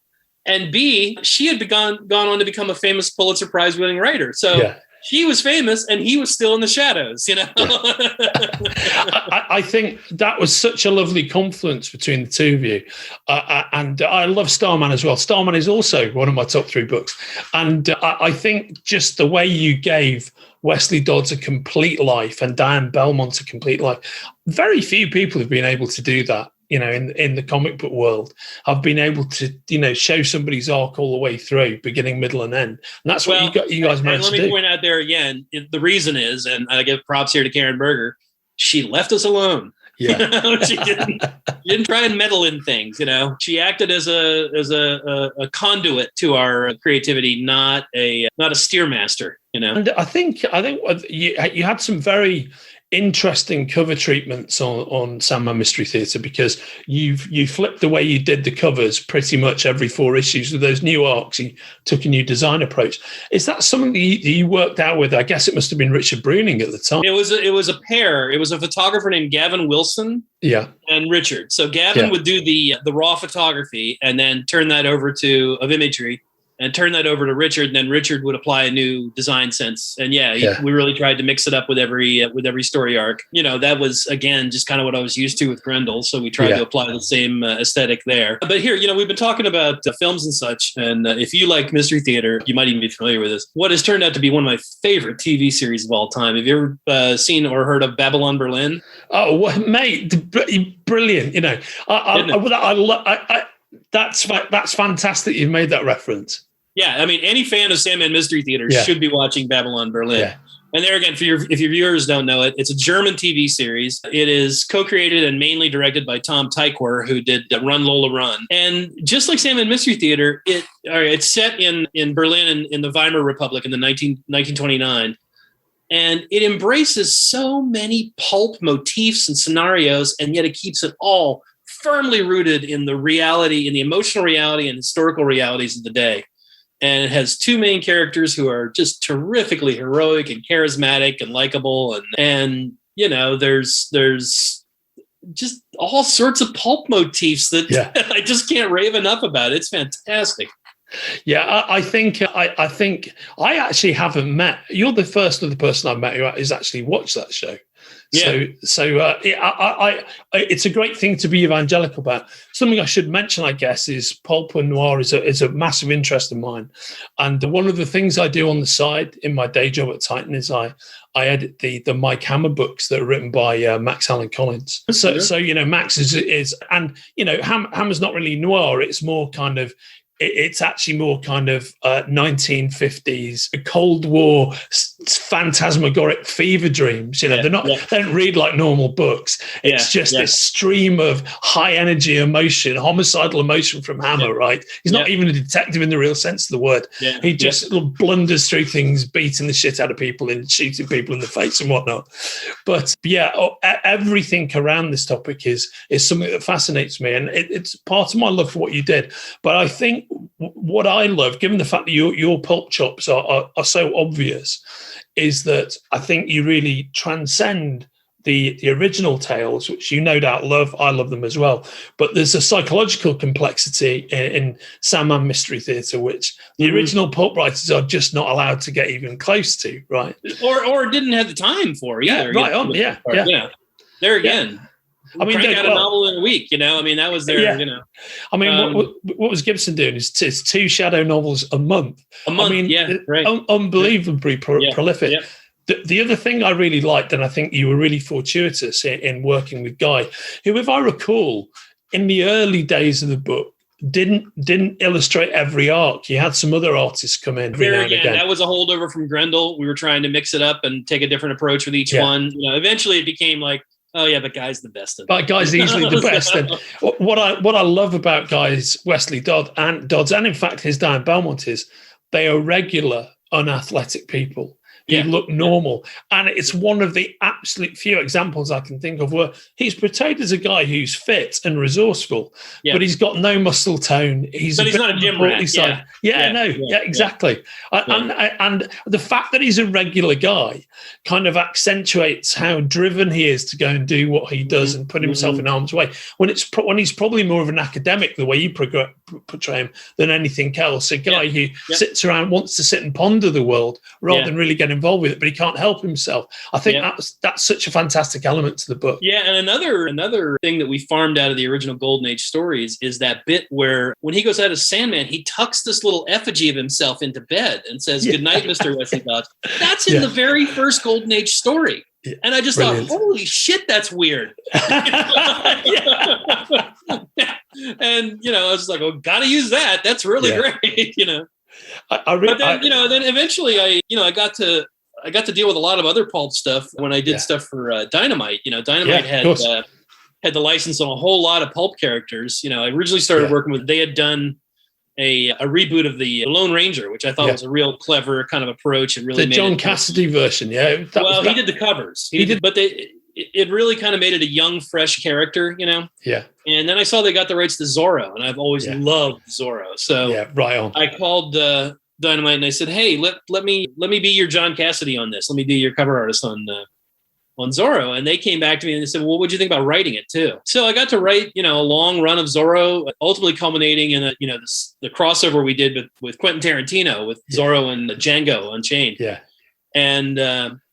B: and B, she had gone on to become a famous Pulitzer Prize winning writer. So she was famous and he was still in the shadows, you know.
C: I think that was such a lovely confluence between the two of you. And I love Starman as well. Starman is also one of my top 3 books. And I think just the way you gave Wesley Dodds a complete life and Diane Belmont a complete life, very few people have been able to do that. You know, in the comic book world, I've been able to, show somebody's arc all the way through, beginning, middle, and end. And that's what you guys managed to do.
B: Let me point out there again, the reason is, and I give props here to Karen Berger, she left us alone.
C: Yeah.
B: She didn't try and meddle in things, She acted as a conduit to our creativity, not a steermaster,
C: And I think you had some very interesting cover treatments on Sandman Mystery Theatre because you flipped the way you did the covers pretty much every 4 issues with those new arcs. You took a new design approach. Is that something that you worked out with? I guess it must have been Richard Bruning at the time.
B: It was a pair. It was a photographer named Gavin Wilson. And Richard. So Gavin would do the raw photography and then turn that over of imagery. And turn that over to Richard, and then Richard would apply a new design sense. And we really tried to mix it up with every story arc. That was, again, just kind of what I was used to with Grendel. So we tried to apply the same aesthetic there. But here, we've been talking about films and such. And if you like Mystery Theater, you might even be familiar with this. What has turned out to be one of my favorite TV series of all time. Have you ever seen or heard of Babylon Berlin?
C: Oh, well, mate, brilliant. That's fantastic. You've made that reference.
B: Yeah, I mean, any fan of Sandman Mystery Theater should be watching Babylon Berlin. Yeah. And there again, if your viewers don't know it, it's a German TV series. It is co-created and mainly directed by Tom Tykwer, who did Run Lola Run. And just like Sandman Mystery Theater, it's set in Berlin in the Weimar Republic in the 1929. And it embraces so many pulp motifs and scenarios, and yet it keeps it all firmly rooted in the reality, in the emotional reality and historical realities of the day. And it has 2 main characters who are just terrifically heroic and charismatic and likable. And there's just all sorts of pulp motifs that I just can't rave enough about. It's fantastic.
C: Yeah, I think I actually haven't met. You're the first other person I've met who has actually watched that show. Yeah. So it's a great thing to be evangelical about. Something I should mention, I guess, is pulp and noir is a massive interest of mine. And one of the things I do on the side in my day job at Titan is I edit the Mike Hammer books that are written by Max Allan Collins. So Max is and Hammer's not really noir. It's more kind of. It's actually more kind of 1950s Cold War phantasmagoric fever dreams. They don't read like normal books. It's just this stream of high energy emotion, homicidal emotion from Hammer. Right? He's not even a detective in the real sense of the word. He just blunders through things, beating the shit out of people and shooting people in the face and whatnot. But everything around this topic is something that fascinates me, and it's part of my love for what you did. But I think what I love, given the fact that your pulp chops are so obvious, is that I think you really transcend the original tales, which you no doubt love. I love them as well. But there's a psychological complexity in Sandman Mystery Theatre, which the original pulp writers are just not allowed to get even close to, right?
B: Or didn't have the time for either.
C: Yeah, right on. Yeah.
B: There again. I mean, crank out a novel in a week, I mean, that was their,
C: I mean, what was Gibson doing is 2 shadow novels a month.
B: I mean, right.
C: Unbelievably prolific. Yeah. The other thing I really liked, and I think you were really fortuitous in working with Guy, who, if I recall, in the early days of the book, didn't illustrate every arc. You had some other artists come in.
B: That was a holdover from Grendel. We were trying to mix it up and take a different approach with each one. Eventually it became like, oh yeah, but Guy's the best.
C: But Guy's easily the best. And what I love about Guy's Wesley Dodds, and in fact his Diane Belmont is they are regular, unathletic people. He looked normal. And it's one of the absolute few examples I can think of where he's portrayed as a guy who's fit and resourceful, but he's got no muscle tone. He's
B: not a gym rat.
C: Exactly. And the fact that he's a regular guy kind of accentuates how driven he is to go and do what he does and put himself in harm's way. When he's probably more of an academic, the way you portray him, than anything else. A guy who sits around, wants to sit and ponder the world rather than really get involved with it, but he can't help himself. I think that's such a fantastic element to the book.
B: Yeah, and another thing that we farmed out of the original Golden Age stories is that bit where when he goes out as Sandman, he tucks this little effigy of himself into bed and says, "Good night, Mr. Wesley Dodds." That's in the very first Golden Age story. Yeah. And I just thought, holy shit, that's weird. And, I was like, oh, gotta use that. That's really great, But then eventually I got to deal with a lot of other pulp stuff when I did stuff for Dynamite. Dynamite had the license on a whole lot of pulp characters. I originally started working with, they had done a reboot of the Lone Ranger, which I thought was a real clever kind of approach. It really
C: the
B: made
C: John Cassidy version. Yeah.
B: He did the covers. But it really kind of made it a young, fresh character,
C: Yeah.
B: And then I saw they got the rights to Zorro, and I've always loved Zorro. So
C: right on.
B: I called Dynamite and I said, "Hey, let me be your John Cassidy on this. Let me be your cover artist on Zorro." And they came back to me and they said, "Well, what'd you think about writing it too?" So I got to write, a long run of Zorro, ultimately culminating in the crossover we did with Quentin Tarantino with Zorro and Django Unchained.
C: Yeah.
B: And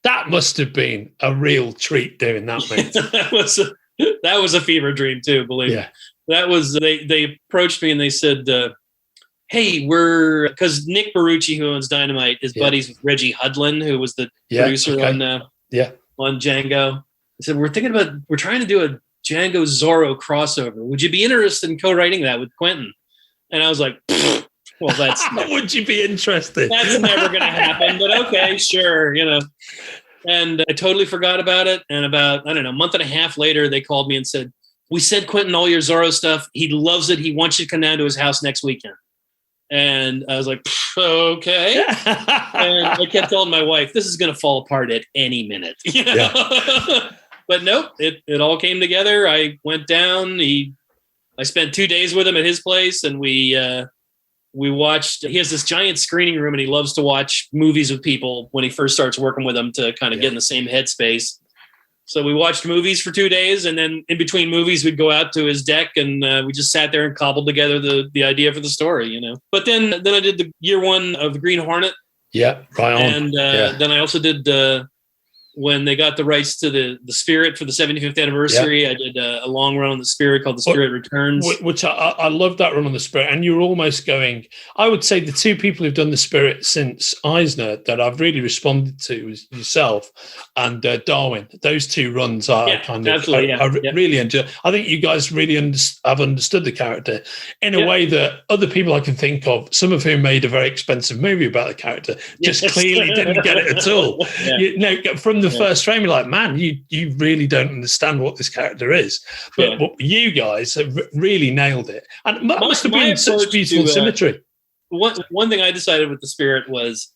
C: that must have been a real treat doing that, mate.
B: that was a fever dream too, believe me. That was they approached me and they said, "Hey, because Nick Barucci, who owns Dynamite, is buddies with Reggie Hudlin, who was the producer on Django." I said, "We're trying to do a Django Zorro crossover. Would you be interested in co-writing that with Quentin?" And I was like, well, that's
C: would you be interested?
B: That's never going to happen, but okay, sure, And I totally forgot about it. And about, I don't know, a month and a half later, they called me and said, "We sent Quentin all your Zorro stuff. He loves it. He wants you to come down to his house next weekend." And I was like, okay. And I kept telling my wife, this is going to fall apart at any minute. But nope, it all came together. I went down. I spent 2 days with him at his place, and we watched. He has this giant screening room, and he loves to watch movies with people when he first starts working with them to kind of get in the same headspace. So we watched movies for 2 days, and then in between movies, we'd go out to his deck, and we just sat there and cobbled together the idea for the story, But then I did the year one of the Green Hornet.
C: Yeah, right on.
B: And then I also did when they got the rights to the Spirit for the 75th anniversary. I did a long run on the Spirit called The Spirit Returns.
C: Which I love that run on the Spirit. And you're almost going, I would say the two people who've done the Spirit since Eisner that I've really responded to was yourself and Darwin. Those two runs are really enjoy. I think you guys really have understood the character in a way that other people I can think of, some of whom made a very expensive movie about the character, just clearly didn't get it at all. From the first frame, you're like, man, you really don't understand what this character is. But you guys have really nailed it. And that must have been such beautiful symmetry.
B: One thing I decided with the Spirit was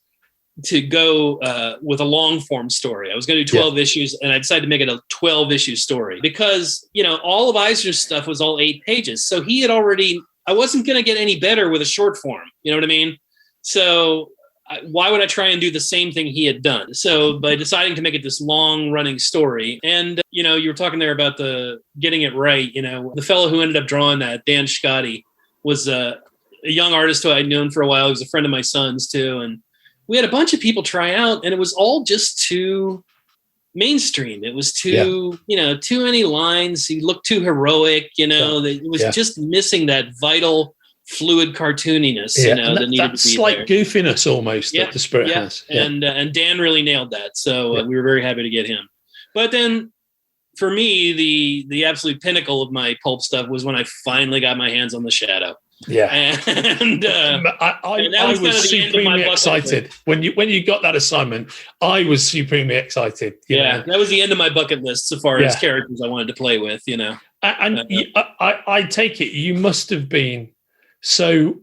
B: to go with a long form story. I was going to do 12 issues, and I decided to make it a 12-issue story because, all of Eisner's stuff was all 8 pages. So he had already, I wasn't going to get any better with a short form. You know what I mean? So why would I try and do the same thing he had done? So by deciding to make it this long running story, and, you were talking there about the getting it right, the fellow who ended up drawing that, Dan Scotty, was a young artist who I'd known for a while. He was a friend of my son's too. And we had a bunch of people try out, and it was all just too mainstream. It was too, too many lines. He looked too heroic, it was just missing that vital, fluid cartooniness, that needed to be
C: slight goofiness almost that the Spirit has.
B: And Dan really nailed that. So we were very happy to get him. But then for me, the absolute pinnacle of my pulp stuff was when I finally got my hands on the Shadow.
C: Yeah,
B: and
C: I was supremely excited when you got that assignment. I was supremely excited. You know?
B: That was the end of my bucket list so far as characters I wanted to play with. You know,
C: I take it you must have been so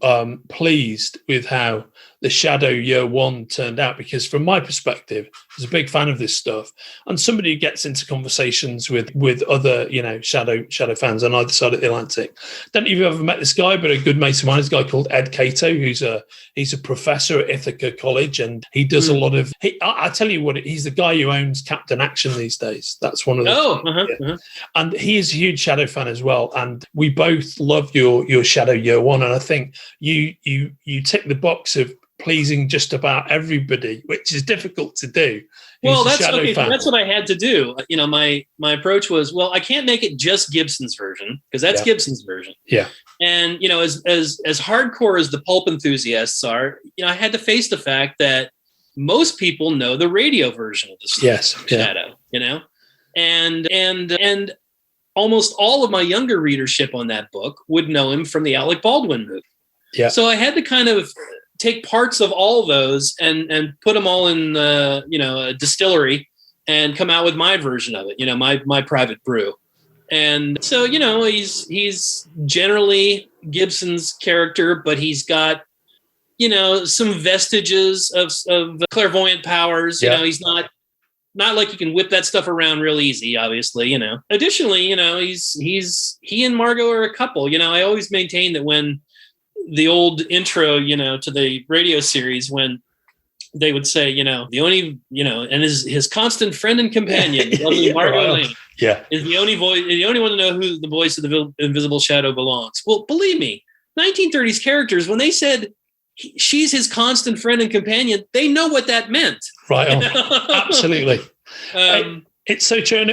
C: pleased with how the Shadow Year One turned out, because from my perspective, I was a big fan of this stuff, and somebody who gets into conversations with other, you know, Shadow fans on either side of the Atlantic. Don't know if you've ever met this guy, but a good mate of mine is a guy called Ed Cato, he's a professor at Ithaca College, and he does a lot of. I tell you what, he's the guy who owns Captain Action these days. That's one of the. And he is a huge Shadow fan as well, and we both love your Shadow Year One, and I think you tick the box of pleasing just about everybody, which is difficult to do.
B: Well, that's okay. So that's what I had to do. You know, my approach was, well, I can't make it just Gibson's version, because that's Gibson's version.
C: Yeah.
B: And you know, as hardcore as the pulp enthusiasts are, you know, I had to face the fact that most people know the radio version of the Shadow. You know, and almost all of my younger readership on that book would know him from the Alec Baldwin movie. Yeah. So I had to kind of take parts of all those and put them all in a distillery and come out with my version of it, you know, my private brew. And so, you know, he's generally Gibson's character, but he's got, you know, some vestiges of clairvoyant powers. You know, he's not like you can whip that stuff around real easy, obviously, you know. Additionally, you know, he and Margot are a couple. You know, I always maintain that when the old intro, you know, to the radio series, when they would say, you know, the only, you know, and his constant friend and companion, lovely Margot Lane, is the only one to know who the voice of the invisible shadow belongs. Well, believe me, 1930s characters, when they said she's his constant friend and companion, they know what that meant.
C: Right on. Absolutely. It's so true.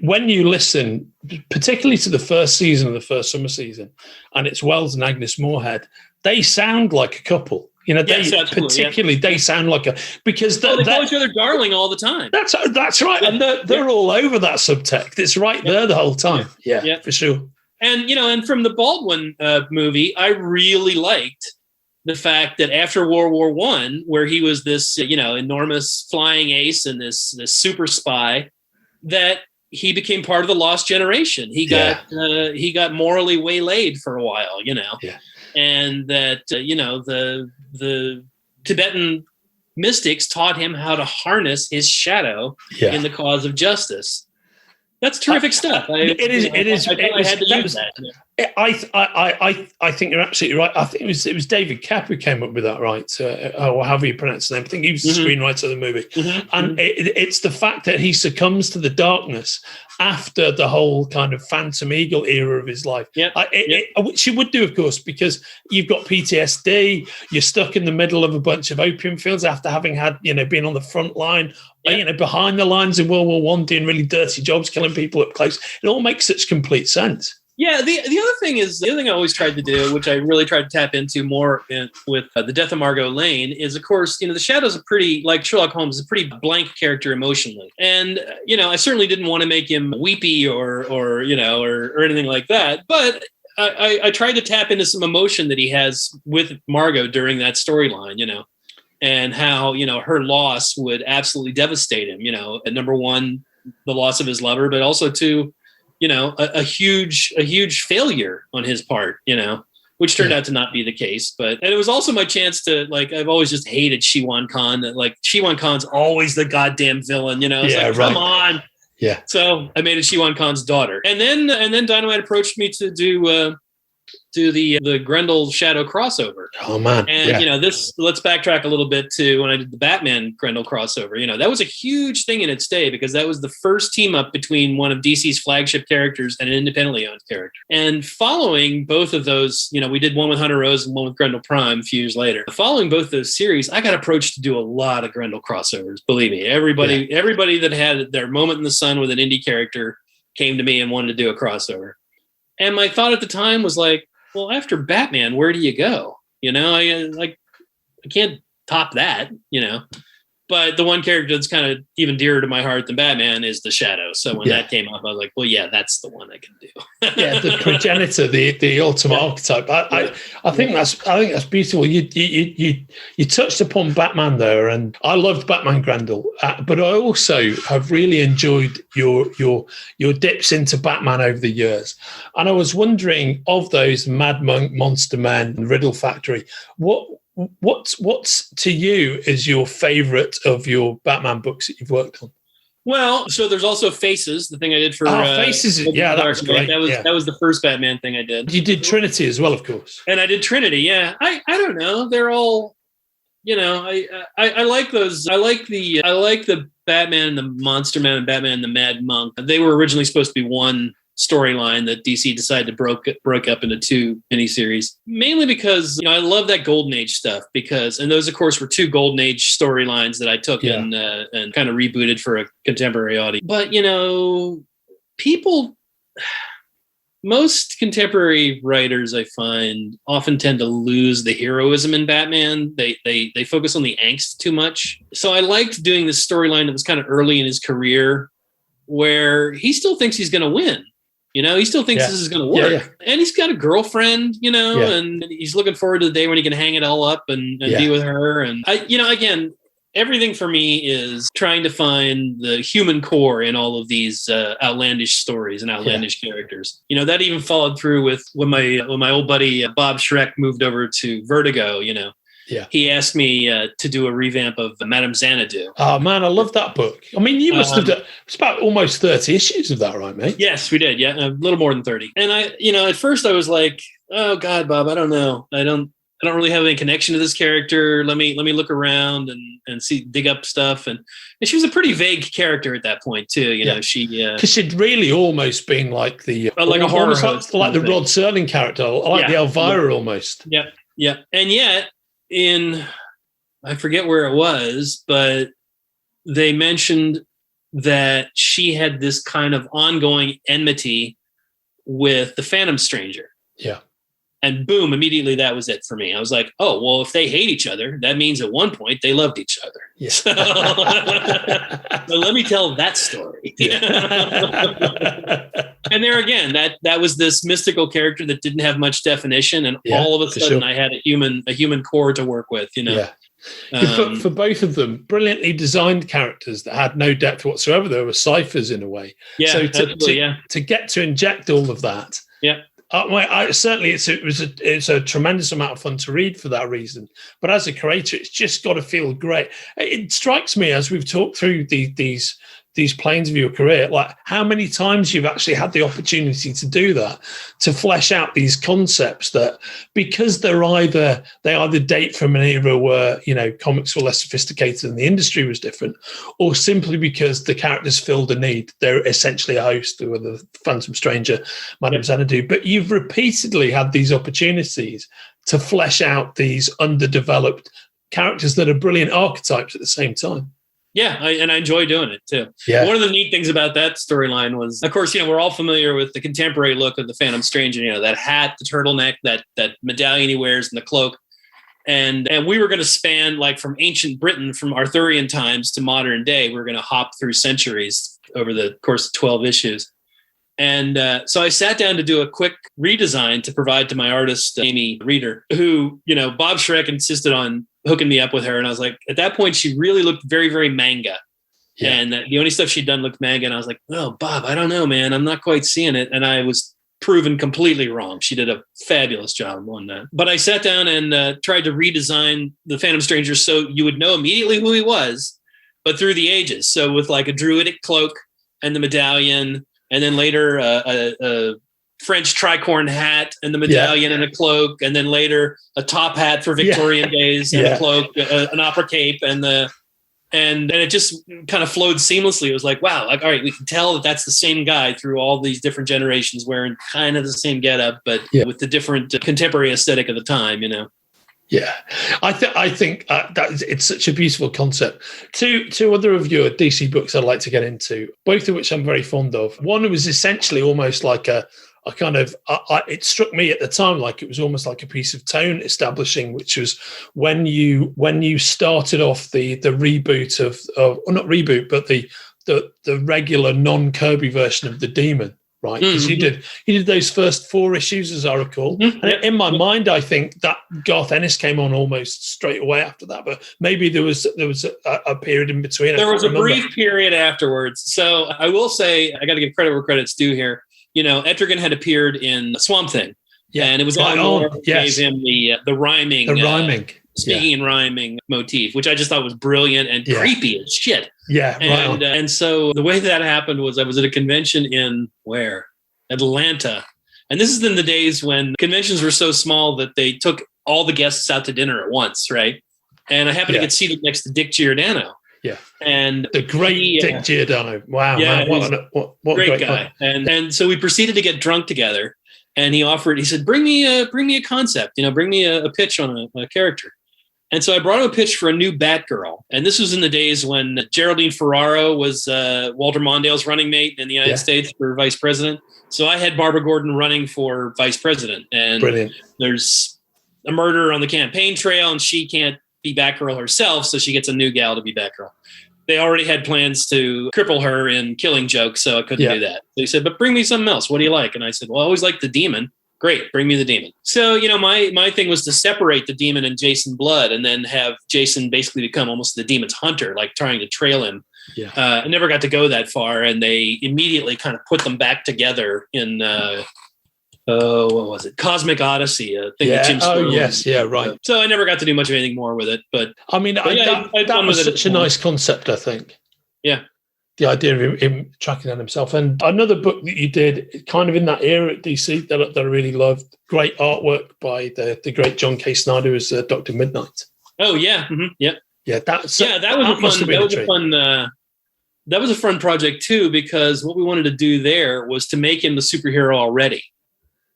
C: When you listen, particularly to the first season of the first summer season, and it's Wells and Agnes Moorehead, they sound like a couple. You know, they sound like because
B: they call each other darling all the time.
C: That's right, and they're all over that subtext. It's right there the whole time. Yeah, for sure.
B: And you know, and from the Baldwin movie, I really liked the fact that after World War I, where he was this, you know, enormous flying ace and this super spy, that he became part of the lost generation. He got morally waylaid for a while, you know, and that you know, the Tibetan mystics taught him how to harness his shadow in the cause of justice. That's terrific stuff. It is. I had to use that.
C: I think you're absolutely right. I think it was David Kapp who came up with that, right? Or however you pronounce his name. I think he was the screenwriter of the movie. And it's the fact that he succumbs to the darkness after the whole kind of Phantom Eagle era of his life. Which you would do, of course, because you've got PTSD. You're stuck in the middle of a bunch of opium fields after having had, you know, been on the front line, you know, behind the lines in World War I, doing really dirty jobs, killing people up close. It all makes such complete sense.
B: Yeah, the other thing I always tried to do, which I really tried to tap into more with The Death of Margot Lane, is, of course, you know, the Shadow's a pretty, like Sherlock Holmes, is a pretty blank character emotionally. And, you know, I certainly didn't want to make him weepy or you know, or anything like that. But I tried to tap into some emotion that he has with Margot during that storyline, you know, and how, you know, her loss would absolutely devastate him, you know, at number one, the loss of his lover, but also two, you know, a huge failure on his part, you know, which turned out to not be the case. And it was also my chance to, like, I've always just hated Shiwan Khan. Like, Shiwan Khan's always the goddamn villain, you know. It's like, come on.
C: Yeah.
B: So I made it Shiwan Khan's daughter. And then Dynamite approached me to do the Grendel Shadow crossover.
C: Oh man.
B: And you know, let's backtrack a little bit to when I did the Batman Grendel crossover. You know, that was a huge thing in its day, because that was the first team up between one of DC's flagship characters and an independently owned character. And following both of those, you know, we did one with Hunter Rose and one with Grendel Prime a few years later. Following both those series, I got approached to do a lot of Grendel crossovers. Believe me, everybody that had their moment in the sun with an indie character came to me and wanted to do a crossover. And my thought at the time was like, well, after Batman, where do you go? You know, I can't top that, you know. But the one character that's kind of even dearer to my heart than Batman is the Shadow. So when that came up, I was like, well, yeah, that's the one I can do.
C: The progenitor, the ultimate archetype. I think that's beautiful. You touched upon Batman there, and I loved Batman Grendel, but I also have really enjoyed your dips into Batman over the years. And I was wondering, of those Mad Monk, Monster Men, and Riddle Factory, what's to you is your favorite of your Batman books that you've worked on?
B: Well, so there's also Faces, the thing I did for
C: Faces. That was great.
B: That was the first Batman thing I did.
C: You did Trinity as well, of course.
B: And I did Trinity. Yeah, I don't know. They're all, I like those. I like the Batman and the Monster Man and Batman and the Mad Monk. They were originally supposed to be one storyline that DC decided to broke up into two miniseries, mainly because I love that Golden Age stuff, and those of course were two Golden Age storylines that I took and kind of rebooted for a contemporary audience. But most contemporary writers, I find, often tend to lose the heroism in Batman. They focus on the angst too much. So I liked doing this storyline that was kind of early in his career, where he still thinks he's going to win. He still thinks this is going to work. Yeah. And he's got a girlfriend, and he's looking forward to the day when he can hang it all up and be with her. And again, everything for me is trying to find the human core in all of these outlandish stories and outlandish characters. That even followed through with when my old buddy Bob Schreck moved over to Vertigo. He asked me to do a revamp of Madame Xanadu. Oh,
C: man, I love that book. I mean, you must have done, it's about almost 30 issues of that, right, mate?
B: Yes, we did. Yeah, a little more than 30. And at first I was like, oh, God, Bob, I don't know. I don't really have any connection to this character. Let me look around and dig up stuff. And she was a pretty vague character at that point, too. Because
C: she'd really almost been like the...
B: like a horror host.
C: Like the Rod Serling character, like the Elvira almost.
B: Yeah, yeah. And yet... I forget where it was, but they mentioned that she had this kind of ongoing enmity with the Phantom Stranger.
C: Yeah.
B: And boom, immediately that was it for me. I was like, oh, well, if they hate each other, that means at one point they loved each other.
C: Yeah.
B: So let me tell that story.
C: Yeah.
B: And there again, that was this mystical character that didn't have much definition, and all of a sudden I had a human core to work with.
C: Yeah. For both of them, brilliantly designed characters that had no depth whatsoever. They were ciphers in a way.
B: Yeah.
C: So to get to inject all of that.
B: Yeah.
C: Certainly, it's a tremendous amount of fun to read for that reason. But as a creator, it's just got to feel great. It strikes me as we've talked through these planes of your career, like how many times you've actually had the opportunity to do that, to flesh out these concepts that, because they either date from an era where comics were less sophisticated and the industry was different, or simply because the characters filled a need. They're essentially a host, or the Phantom Stranger, Madame Xanadu. But you've repeatedly had these opportunities to flesh out these underdeveloped characters that are brilliant archetypes at the same time.
B: Yeah, I enjoy doing it too.
C: Yeah.
B: One of the neat things about that storyline was, of course, we're all familiar with the contemporary look of the Phantom Stranger. That hat, the turtleneck, that medallion he wears, and the cloak. And we were going to span like from ancient Britain, from Arthurian times to modern day. We were going to hop through centuries over the course of 12 issues. And so I sat down to do a quick redesign to provide to my artist, Amy Reeder, who, Bob Schreck insisted on hooking me up with her. And I was like, at that point, she really looked very, very manga. Yeah. And the only stuff she'd done looked manga. And I was like, oh, Bob, I don't know, man. I'm not quite seeing it. And I was proven completely wrong. She did a fabulous job on that. But I sat down and tried to redesign the Phantom Stranger so you would know immediately who he was, but through the ages. So with like a druidic cloak and the medallion, and then later a French tricorn hat and the medallion and a cloak, and then later a top hat for Victorian days and a cloak, an opera cape, and it just kind of flowed seamlessly. It was like, wow, like, all right, we can tell that that's the ssame guy through all these different generations, wearing kind of the same getup, but with the different contemporary aesthetic of the time,
C: Yeah, I think that it's such a beautiful concept. Two other of your DC books I'd like to get into, both of which I'm very fond of. One was essentially almost like a it struck me at the time like it was almost like a piece of tone establishing, which was when you started off the reboot of not reboot, but the regular non-Kirby version of the Demon. Right, because you did those first 4 issues, as I recall. And in my mind, I think that Garth Ennis came on almost straight away after that, but maybe there was a period in between.
B: There was a brief period afterwards. So I will say, I got to give credit where credit's due here. Etrigan had appeared in Swamp Thing, and it was Alan Moore who gave him the rhyming. Speaking in rhyming motif, which I just thought was brilliant and creepy as shit.
C: Yeah,
B: and so the way that happened was I was at a convention in Atlanta, and this is in the days when conventions were so small that they took all the guests out to dinner at once, right? And I happened to get seated next to Dick Giordano.
C: Yeah,
B: and
C: the great Dick Giordano. Wow,
B: yeah,
C: man, what
B: great guy. And so we proceeded to get drunk together, and he said, "Bring me a concept, bring me a pitch on a character." And so I brought him a pitch for a new Batgirl. And this was in the days when Geraldine Ferraro was Walter Mondale's running mate in the United States for vice president. So I had Barbara Gordon running for vice president. And
C: brilliant.
B: There's a murder on the campaign trail, and she can't be Batgirl herself, so she gets a new gal to be Batgirl. They already had plans to cripple her in Killing Joke, so I couldn't do that. So he said, "But bring me something else. What do you like?" And I said, "Well, I always liked the Demon." "Great, bring me the Demon." So, my thing was to separate the Demon and Jason Blood and then have Jason basically become almost the Demon's hunter, like trying to trail him.
C: Yeah.
B: I never got to go that far, and they immediately kind of put them back together in, what was it? Cosmic Odyssey, a thing that Jim Starlin.
C: Oh, yes, yeah, right.
B: So I never got to do much of anything more with it. But
C: I mean, that was such a nice concept, I think.
B: Yeah.
C: The idea of him tracking down himself. And another book that you did kind of in that era at DC that I really loved, great artwork by the great John K Snyder as Dr. Mid-Nite.
B: Oh, yeah. Mm-hmm. Yeah.
C: Yeah, that
B: was a fun project too, because what we wanted to do there was to make him the superhero already.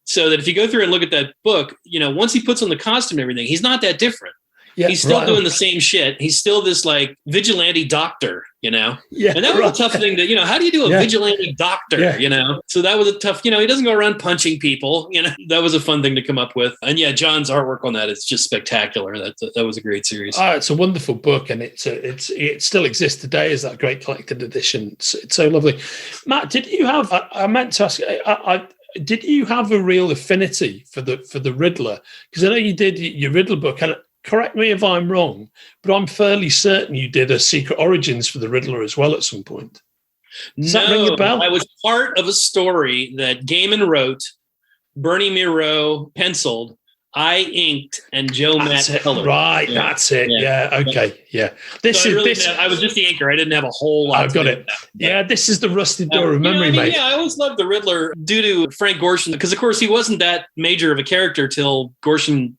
B: So that if you go through and look at that book, once he puts on the costume and everything, he's not that different. Yeah, he's still doing the same shit. He's still this like vigilante doctor, Yeah. And that was a tough thing to, how do you do a vigilante doctor, So that was a tough, he doesn't go around punching people, That was a fun thing to come up with. And John's artwork on that is just spectacular. That was a great series.
C: Oh, it's a wonderful book, and it still exists today as that great collected edition. It's so lovely. Matt, did you have, I meant to ask, did you have a real affinity for the Riddler? Because I know you did your Riddler book, and correct me if I'm wrong, but I'm fairly certain you did a Secret Origins for the Riddler as well at some point. Does that ring a bell?
B: I was part of a story that Gaiman wrote, Bernie Miro penciled, I inked, and Joe Matt colored.
C: Right, that's it. Yeah, okay, yeah.
B: I was just the inker. I didn't have a whole lot.
C: I've got it. Yeah, this is the rusted door of memory, mate.
B: Yeah, I always loved the Riddler due to Frank Gorshin, because of course he wasn't that major of a character till Gorshin.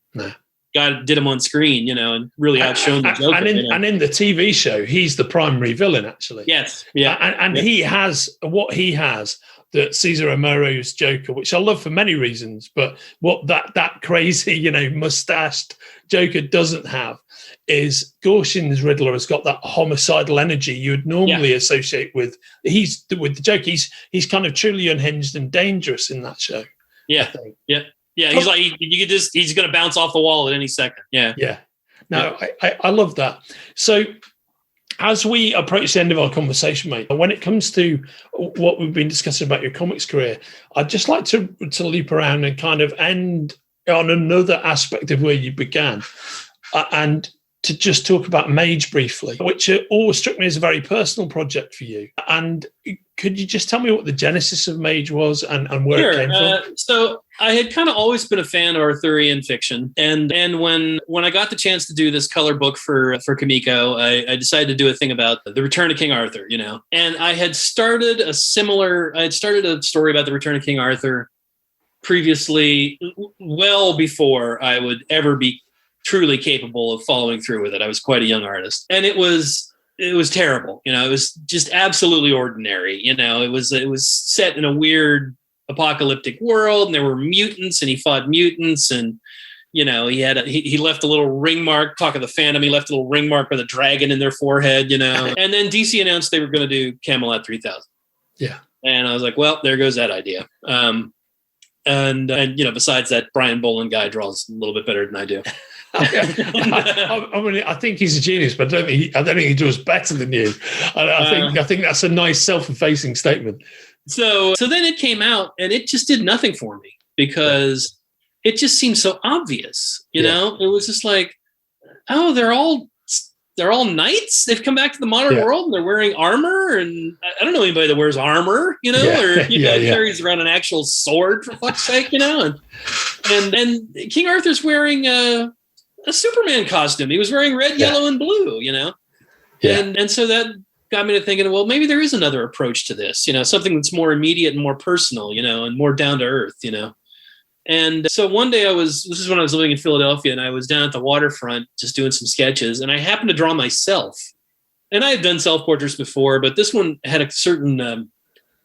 B: Did him on screen, and really outshone the Joker.
C: And in the TV show, he's the primary villain, actually.
B: Yes, yeah.
C: And he has what he has that Cesar Romero's Joker, which I love for many reasons, but what that crazy, mustached Joker doesn't have is Gorshin's Riddler has got that homicidal energy you would normally associate with the Joker. He's kind of truly unhinged and dangerous in that show.
B: Yeah, yeah. Yeah, he's like he's going to bounce off the wall at any second. Yeah,
C: yeah. No, I love that. So, as we approach the end of our conversation, mate, when it comes to what we've been discussing about your comics career, I'd just like to loop around and kind of end on another aspect of where you began, and to just talk about Mage briefly, which always struck me as a very personal project for you. And could you just tell me what the genesis of Mage was and where it came from?
B: So I had kind of always been a fan of Arthurian fiction. And when I got the chance to do this color book for Kamiko, I decided to do a thing about the Return of King Arthur, And I had started a story about the Return of King Arthur previously, well before I would ever be truly capable of following through with it. I was quite a young artist, and it was terrible. It was just absolutely ordinary. It was set in a weird apocalyptic world, and there were mutants, and he fought mutants, and he left a little ring mark. Talk of the Phantom, he left a little ring mark with a dragon in their forehead. And then DC announced they were going to do Camelot 3000.
C: Yeah,
B: and I was like, well, there goes that idea. And besides that, Brian Boland guy draws a little bit better than I do.
C: I think he's a genius, but I don't think he does better than you. I think that's a nice self-effacing statement.
B: So then it came out, and it just did nothing for me because it just seemed so obvious. You know, it was just like, oh, they're all knights. They've come back to the modern world, and they're wearing armor. And I don't know anybody that wears armor, or carries around an actual sword, for fuck's sake, and King Arthur's wearing a Superman costume. He was wearing red, yellow, and blue, and so that got me to thinking, well, maybe there is another approach to this, something that's more immediate and more personal, and more down to earth, And so one day this is when I was living in Philadelphia, and I was down at the waterfront just doing some sketches, and I happened to draw myself. And I had done self-portraits before, but this one had a certain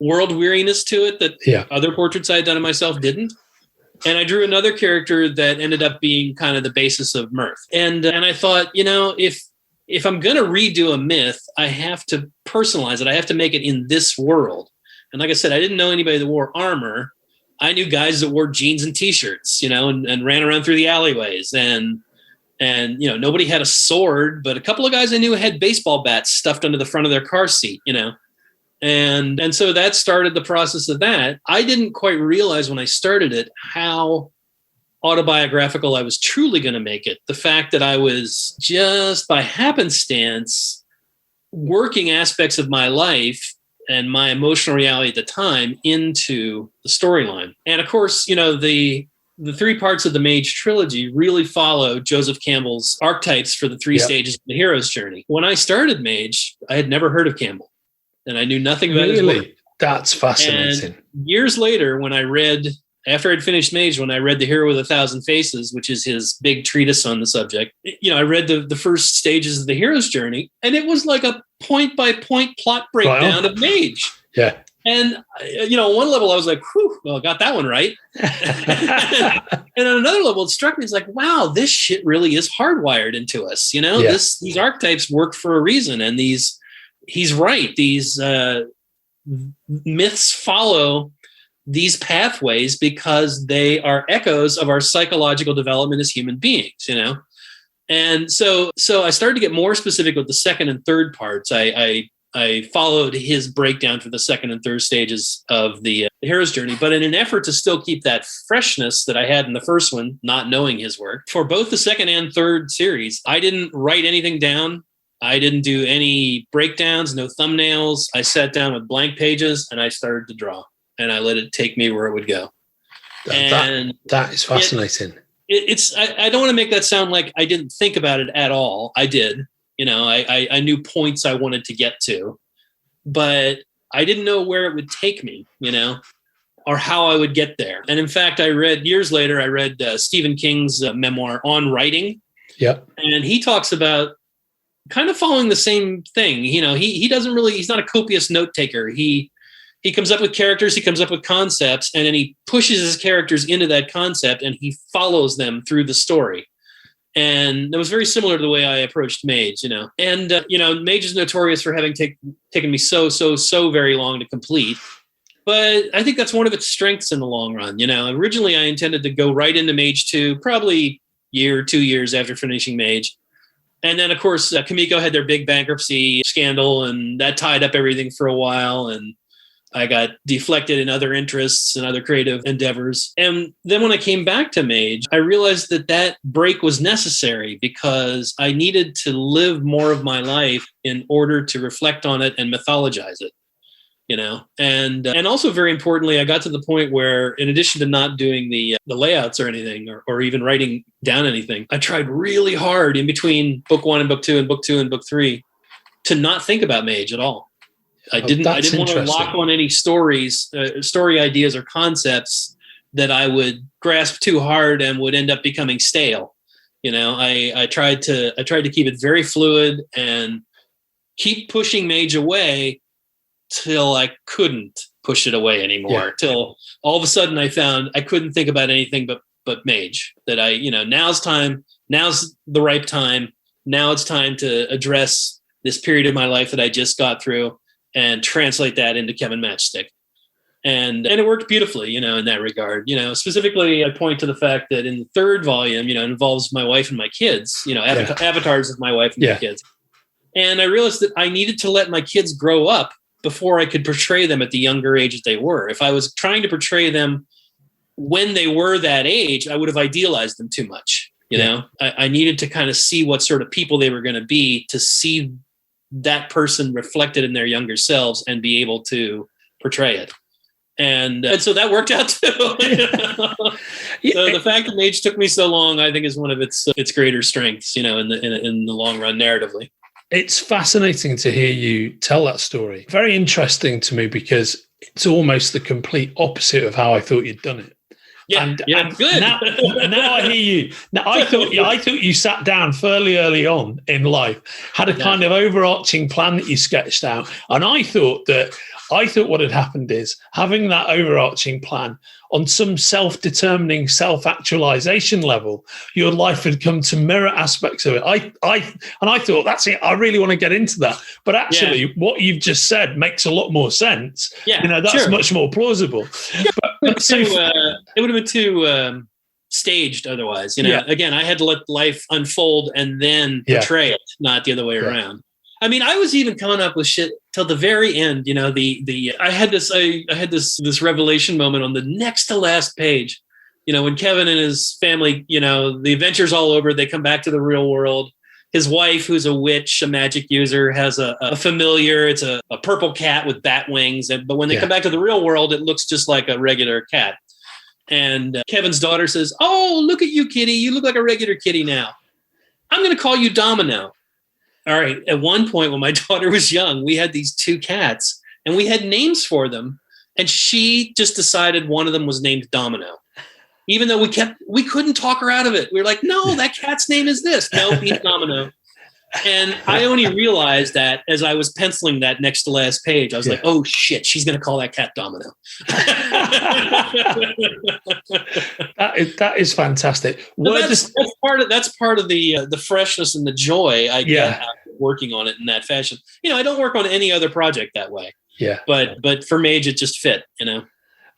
B: world weariness to it that other portraits I had done of myself didn't. And I drew another character that ended up being kind of the basis of mirth. And I thought, if I'm going to redo a myth, I have to personalize it. I have to make it in this world. And like I said, I didn't know anybody that wore armor. I knew guys that wore jeans and T-shirts, and ran around through the alleyways. And nobody had a sword, but a couple of guys I knew had baseball bats stuffed under the front of their car seat, And so that started the process of that. I didn't quite realize when I started it how autobiographical I was truly going to make it. The fact that I was just by happenstance working aspects of my life and my emotional reality at the time into the storyline. And of course, the three parts of the Mage trilogy really follow Joseph Campbell's archetypes for the three stages of the hero's journey. When I started Mage, I had never heard of Campbell, and I knew nothing about his work.
C: That's fascinating.
B: And years later, after I'd finished Mage, when I read The Hero with a Thousand Faces, which is his big treatise on the subject, I read the first stages of the hero's journey, and it was like a point-by-point plot breakdown of Mage.
C: Yeah.
B: And, on one level, I was like, whew, well, I got that one right. And on another level, it struck me as like, wow, this shit really is hardwired into us. These archetypes work for a reason. And he's right. These myths follow these pathways because they are echoes of our psychological development as human beings, And so I started to get more specific with the second and third parts. I followed his breakdown for the second and third stages of the hero's journey, but in an effort to still keep that freshness that I had in the first one, not knowing his work, for both the second and third series, I didn't write anything down. I didn't do any breakdowns, no thumbnails. I sat down with blank pages and I started to draw, and I let it take me where it would go.
C: That is fascinating.
B: I don't want to make that sound like I didn't think about it at all. I did. I knew points I wanted to get to, but I didn't know where it would take me, or how I would get there. And in fact, years later, I read Stephen King's memoir On Writing.
C: Yeah.
B: And he talks about kind of following the same thing. He's not a copious note taker. He comes up with characters, he comes up with concepts, and then he pushes his characters into that concept and he follows them through the story. And that was very similar to the way I approached Mage, And, Mage is notorious for having taken me so very long to complete. But I think that's one of its strengths in the long run. Originally I intended to go right into Mage 2, probably 2 years after finishing Mage. And then, of course, Kamiko had their big bankruptcy scandal, and that tied up everything for a while. And I got deflected in other interests and other creative endeavors. And then when I came back to Mage, I realized that break was necessary because I needed to live more of my life in order to reflect on it and mythologize it, And also, very importantly, I got to the point where, in addition to not doing the layouts or anything, or even writing down anything, I tried really hard in between book 1 and book 2 and book 2 and book 3 to not think about Mage at all. I didn't want to lock on any story ideas or concepts that I would grasp too hard and would end up becoming stale. I tried to keep it very fluid and keep pushing Mage away till I couldn't push it away anymore. Till all of a sudden I found I couldn't think about anything but Mage. That now's the ripe time. Now it's time to address this period of my life that I just got through and translate that into Kevin Matchstick. And it worked beautifully, in that regard. Specifically, I point to the fact that in the third volume, it involves my wife and my kids, avatars of my wife and my kids. And I realized that I needed to let my kids grow up before I could portray them at the younger age that they were. If I was trying to portray them when they were that age, I would have idealized them too much. I needed to kind of see what sort of people they were going to be, to see that person reflected in their younger selves and be able to portray it. And so that worked out too. So the fact that Mage took me so long, I think, is one of its greater strengths, in the long run, narratively.
C: It's fascinating to hear you tell that story. Very interesting to me, because it's almost the complete opposite of how I thought you'd done it.
B: Yeah, and good.
C: Now I hear you. Now I thought you sat down fairly early on in life, had a kind of overarching plan that you sketched out, and I thought what had happened is, having that overarching plan on some self-determining, self-actualization level, your life had come to mirror aspects of it. I thought, that's it. I really want to get into that. But actually, what you've just said makes a lot more sense.
B: Yeah,
C: that's much more plausible.
B: Yeah, it would have been too staged otherwise. Again, I had to let life unfold and then portray it, not the other way around. I mean, I was even coming up with shit till the very end. I had this revelation moment on the next to last page. When Kevin and his family, the adventure's all over. They come back to the real world. His wife, who's a witch, a magic user, has a familiar. It's a purple cat with bat wings. But when they come back to the real world, it looks just like a regular cat. And Kevin's daughter says, "Oh, look at you, kitty. You look like a regular kitty now. I'm going to call you Domino." All right. At one point when my daughter was young, we had these two cats and we had names for them. And she just decided one of them was named Domino. Even though we couldn't talk her out of it. We were like, no, that cat's name is this. No, he's Domino. And I only realized that as I was penciling that next to last page. I was like, oh shit, she's going to call that cat Domino.
C: That is fantastic.
B: That's part of the freshness and the joy I get out of working on it in that fashion. I don't work on any other project that way.
C: Yeah.
B: But for Mage, it just fit,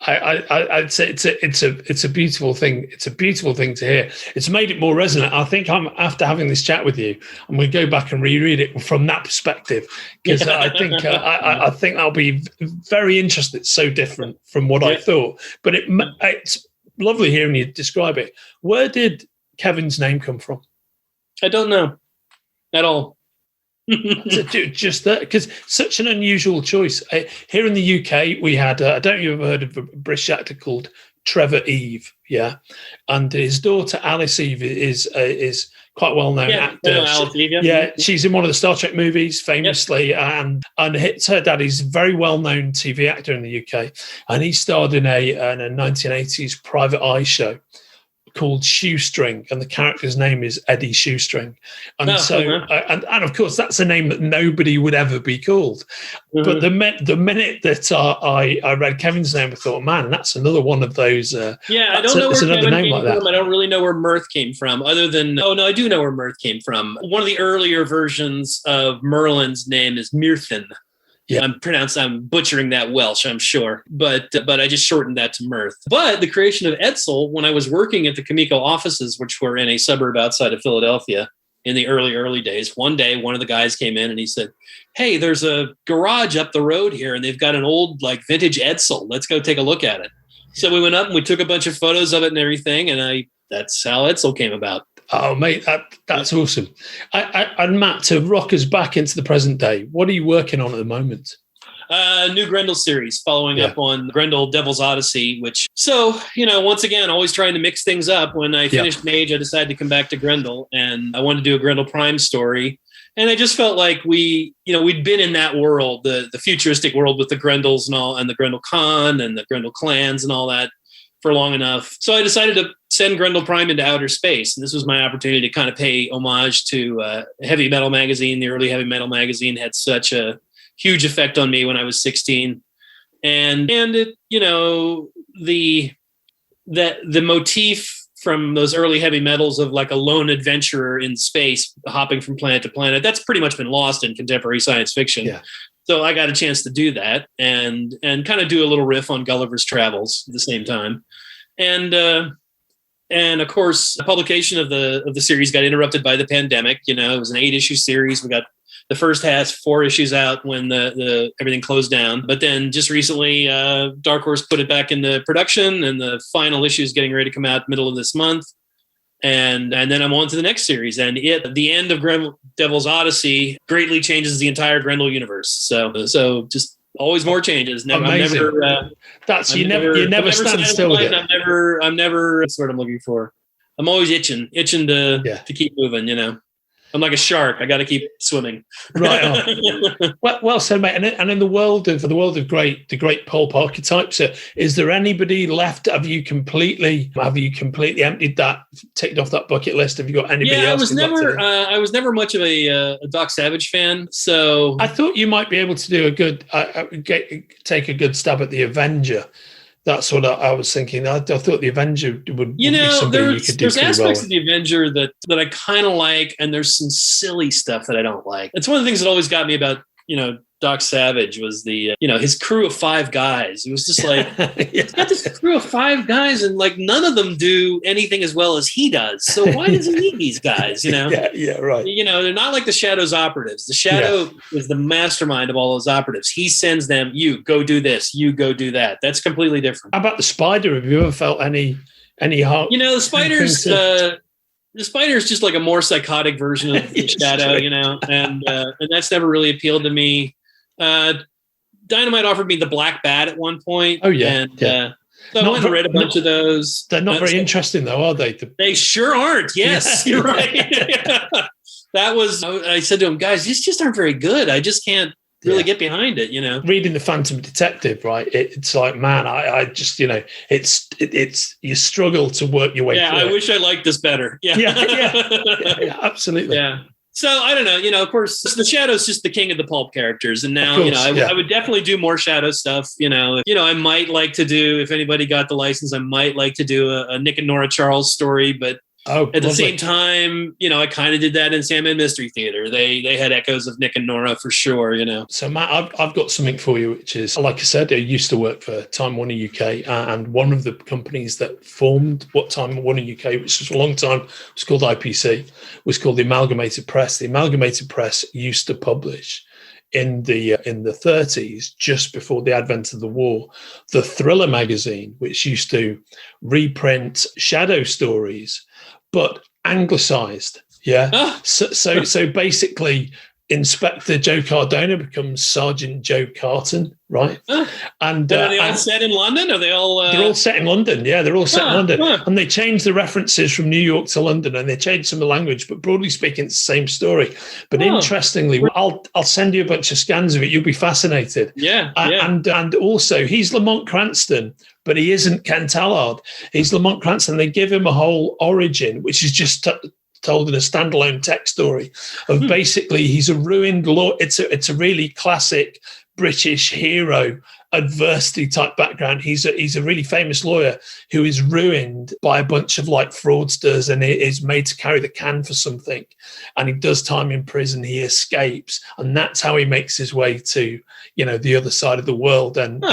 C: I'd say it's a beautiful thing. It's a beautiful thing to hear. It's made it more resonant. I think after having this chat with you, I'm going to go back and reread it from that perspective, because I think that'll be very interesting. It's so different from what I thought, but it's lovely hearing you describe it. Where did Kevin's name come from?
B: I don't know at all.
C: Just that, because such an unusual choice. Here in the UK, we had I don't know if you've ever heard of a British actor called Trevor Eve, and his daughter Alice Eve is quite well known actor.
B: Alice Eve,
C: she's in one of the Star Trek movies famously, and it's her dad. He's a very well known TV actor in the UK, and he starred in a 1980s private eye show called Shoestring, and the character's name is Eddie Shoestring, and and of course that's a name that nobody would ever be called. But the minute that I read Kevin's name, I thought, man, that's another one of those.
B: I don't know where Kevin came from. I don't really know where Mirth came from, other than I do know where Mirth came from. One of the earlier versions of Merlin's name is Myrthin. Yeah. I'm butchering that Welsh, I'm sure, but I just shortened that to Mirth. But the creation of Edsel, when I was working at the Comico offices, which were in a suburb outside of Philadelphia in the early days, one day one of the guys came in and he said, "Hey, there's a garage up the road here and they've got an old vintage Edsel. Let's go take a look at it." So we went up and we took a bunch of photos of it and everything, and that's how Edsel came about.
C: Oh, mate, that's awesome. And Matt, to rock us back into the present day, what are you working on at the moment?
B: New Grendel series, following up on Grendel Devil's Odyssey, once again, always trying to mix things up. When I finished Mage, I decided to come back to Grendel, and I wanted to do a Grendel Prime story. And I just felt like we'd been in that world, the futuristic world with the Grendels and all, and the Grendel Khan and the Grendel clans and all that for long enough. So I decided to send Grendel Prime into outer space. And this was my opportunity to kind of pay homage to Heavy Metal magazine. The early Heavy Metal magazine had such a huge effect on me when I was 16. And it, the motif from those early heavy metals of like a lone adventurer in space, hopping from planet to planet, that's pretty much been lost in contemporary science fiction. Yeah. So I got a chance to do that and kind of do a little riff on Gulliver's Travels at the same time. And of course, the publication of the series got interrupted by the pandemic. It was an 8-issue series. We got the first 4 issues out when the everything closed down. But then just recently, Dark Horse put it back into production, and the final issue is getting ready to come out middle of this month. And then I'm on to the next series. And the end of Devil's Odyssey greatly changes the entire Grendel universe. So just always more changes.
C: Amazing. You never stand still with it.
B: I'm never that's what I'm looking for. I'm always itching to keep moving, I'm like a shark. I got to keep swimming.
C: Right on. well said, mate. And in the world of the great pulp archetypes, is there anybody left? Have you completely emptied that, ticked off that bucket list? Have you got anybody else?
B: I was never much of a Doc Savage fan. So
C: I thought you might be able to do take a good stab at the Avenger. That's what I was thinking. I thought the Avenger would be somebody you could do.
B: There's aspects of the Avenger that I kind of like, and there's some silly stuff that I don't like. It's one of the things that always got me about Doc Savage was the his crew of 5 guys. It was just like he's got this crew of 5 guys, and like none of them do anything as well as he does. So why does he need these guys?
C: Yeah, right.
B: They're not like the Shadow's operatives. The Shadow is the mastermind of all those operatives. He sends them, you go do this, you go do that. That's completely different.
C: How about the Spider? Have you ever felt any heart?
B: The Spider's the Spider is just like a more psychotic version of the Shadow, and that's never really appealed to me. Dynamite offered me the Black Bat at one point.
C: Oh yeah,
B: and so I went and read a bunch of those.
C: They're not very interesting, though, are they?
B: They sure aren't. Yes, you're right. That was. I said to him, guys, these just aren't very good. I just can't really get behind it.
C: Reading the Phantom Detective, right? It's like, man, I just it's you struggle to work your way.
B: Yeah,
C: through
B: I wish I liked this better.
C: Yeah, absolutely.
B: Yeah. So I don't know, of course, the Shadow's just the king of the pulp characters. And now, I would definitely do more Shadow stuff. I might like to do, if anybody got the license, I might like to do a Nick and Nora Charles story. But at the same time, I kind of did that in Sandman Mystery Theatre. They had echoes of Nick and Nora for sure,
C: So Matt, I've got something for you, which is, like I said, I used to work for Time Warner UK, and one of the companies that formed what Time Warner UK, which was a long time, was called IPC, was called the Amalgamated Press. The Amalgamated Press used to publish in the 30s, just before the advent of the war, the Thriller magazine, which used to reprint Shadow stories, but anglicized. So basically, Inspector Joe Cardona becomes Sergeant Joe Carton, right? And
B: are they all set in London? Are they all?
C: They're all set in London. Yeah, they're all set in London, and they changed the references from New York to London, and they changed some of the language. But broadly speaking, it's the same story. But interestingly, I'll send you a bunch of scans of it. You'll be fascinated.
B: Yeah.
C: And also, he's Lamont Cranston, but he isn't Ken Tallard. He's Lamont Cranston. They give him a whole origin, which is just told in a standalone text story of basically he's a ruined law. It's a really classic British hero adversity type background. He's a really famous lawyer who is ruined by a bunch of like fraudsters and is made to carry the can for something, and he does time in prison. He escapes, and that's how he makes his way to the other side of the world and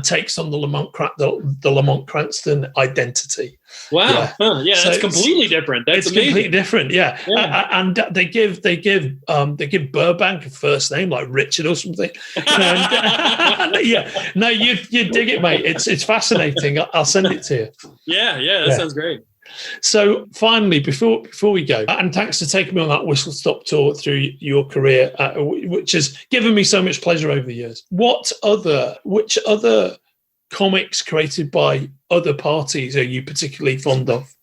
C: takes on the Lamont Cranston identity.
B: Wow. So that's completely different. That's amazing.
C: Completely different. Yeah. And they give Burbank a first name like Richard or something. No, you dig it, mate. It's fascinating. I'll send it to you.
B: Yeah. That sounds great.
C: So finally, before we go, and thanks for taking me on that whistle stop tour through your career, which has given me so much pleasure over the years. Which other comics created by other parties are you particularly fond of?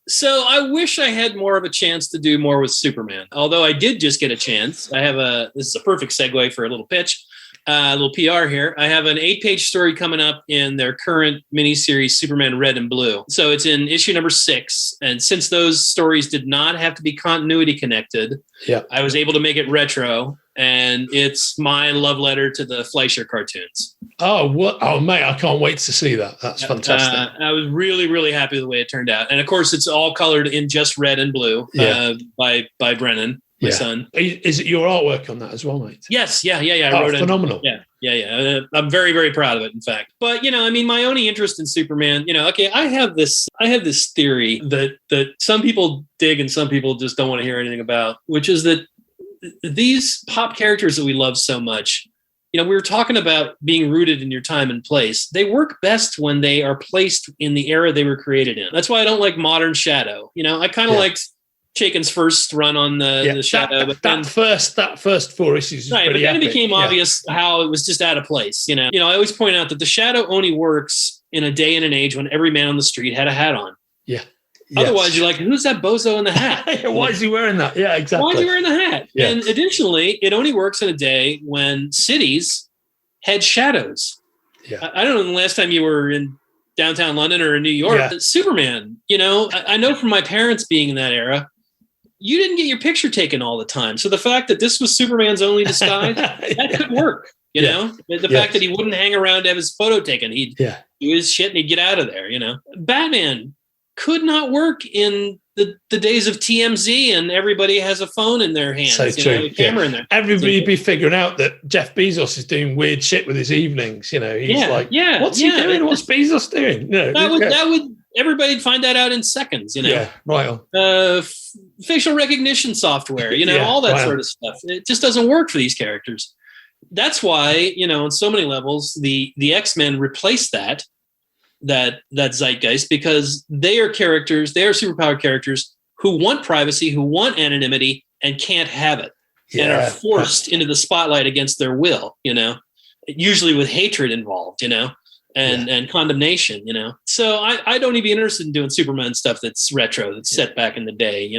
B: So I wish I had more of a chance to do more with Superman. Although I did just get a chance. This is a perfect segue for a little pitch. A little PR here. I have an 8-page story coming up in their current miniseries, Superman Red and Blue. So it's in issue number 6. And since those stories did not have to be continuity connected, I was able to make it retro. And it's my love letter to the Fleischer cartoons.
C: Oh, what? Oh, mate, I can't wait to see that. That's fantastic.
B: I was really, really happy with the way it turned out. And of course, it's all colored in just red and blue by Brennan. my son.
C: Is it your artwork on that as well, mate?
B: Yes. Yeah. I wrote
C: phenomenal.
B: Yeah. I'm very, very proud of it, in fact. But, my only interest in Superman, I have this theory that some people dig and some people just don't want to hear anything about, which is that these pop characters that we love so much, we were talking about being rooted in your time and place. They work best when they are placed in the era they were created in. That's why I don't like modern Shadow. I kind of liked Chaykin's first run on the Shadow, but that
C: first 4 issues,
B: right? But then it became obvious how it was just out of place. I always point out that the Shadow only works in a day and an age when every man on the street had a hat on.
C: Yeah.
B: Otherwise, you're like, who's that bozo in the hat?
C: Why is he wearing that? Yeah, exactly.
B: Why is he wearing the hat?
C: Yes.
B: And additionally, it only works in a day when cities had shadows.
C: Yeah.
B: I don't know the last time you were in downtown London or in New York. Yeah. Superman, I know from my parents being in that era, you didn't get your picture taken all the time. So the fact that this was Superman's only disguise, that could work. The fact that he wouldn't hang around to have his photo taken. He'd do his shit and he'd get out of there, Batman could not work in the days of TMZ and everybody has a phone in their hands,
C: so true.
B: A camera in there.
C: Everybody'd be figuring out that Jeff Bezos is doing weird shit with his evenings. He's what's he doing? What's Bezos doing?
B: That would everybody'd find that out in seconds.
C: Yeah, right on.
B: Facial recognition software, all that sort of stuff. It just doesn't work for these characters. That's why, on so many levels, the X-Men replaced that zeitgeist, because they are superpowered characters who want privacy, who want anonymity, and can't have it, and are forced into the spotlight against their will, usually with hatred involved, and condemnation, So I don't even be interested in doing Superman stuff that's retro, that's set back in the day,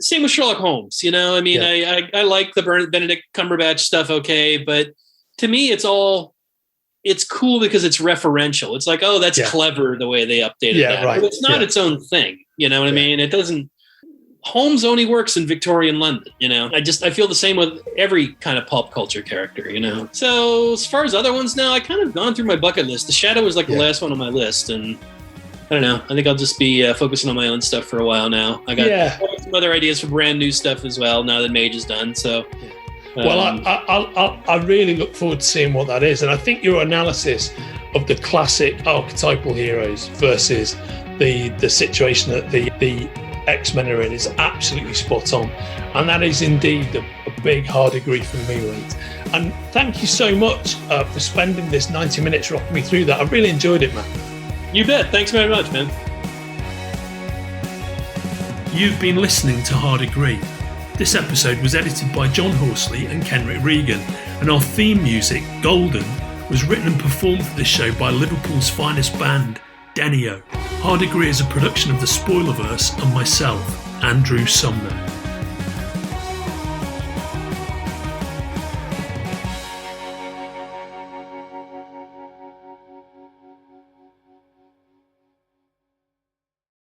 B: same with Sherlock Holmes, I like the Benedict Cumberbatch stuff, okay, but to me it's cool because it's referential. It's like, oh, that's clever the way they updated that. Right. But it's not its own thing. You know what I mean? It doesn't. Holmes only works in Victorian London. I feel the same with every kind of pulp culture character. So as far as other ones now, I kind of gone through my bucket list. The Shadow was like the last one on my list, and I don't know. I think I'll just be focusing on my own stuff for a while now. I got some other ideas for brand new stuff as well now that Mage is done. So.
C: Well, I really look forward to seeing what that is. And I think your analysis of the classic archetypal heroes versus the situation that the X-Men are in is absolutely spot on. And that is indeed a big, hard agree from me, mate. And thank you so much for spending this 90 minutes rocking me through that. I really enjoyed it, man.
B: You bet. Thanks very much, man.
A: You've been listening to Hard Agree. This episode was edited by John Horsley and Kenrick Regan, and our theme music, Golden, was written and performed for this show by Liverpool's finest band, Denio. Hard Agree is a production of the Spoilerverse and myself, Andrew Sumner.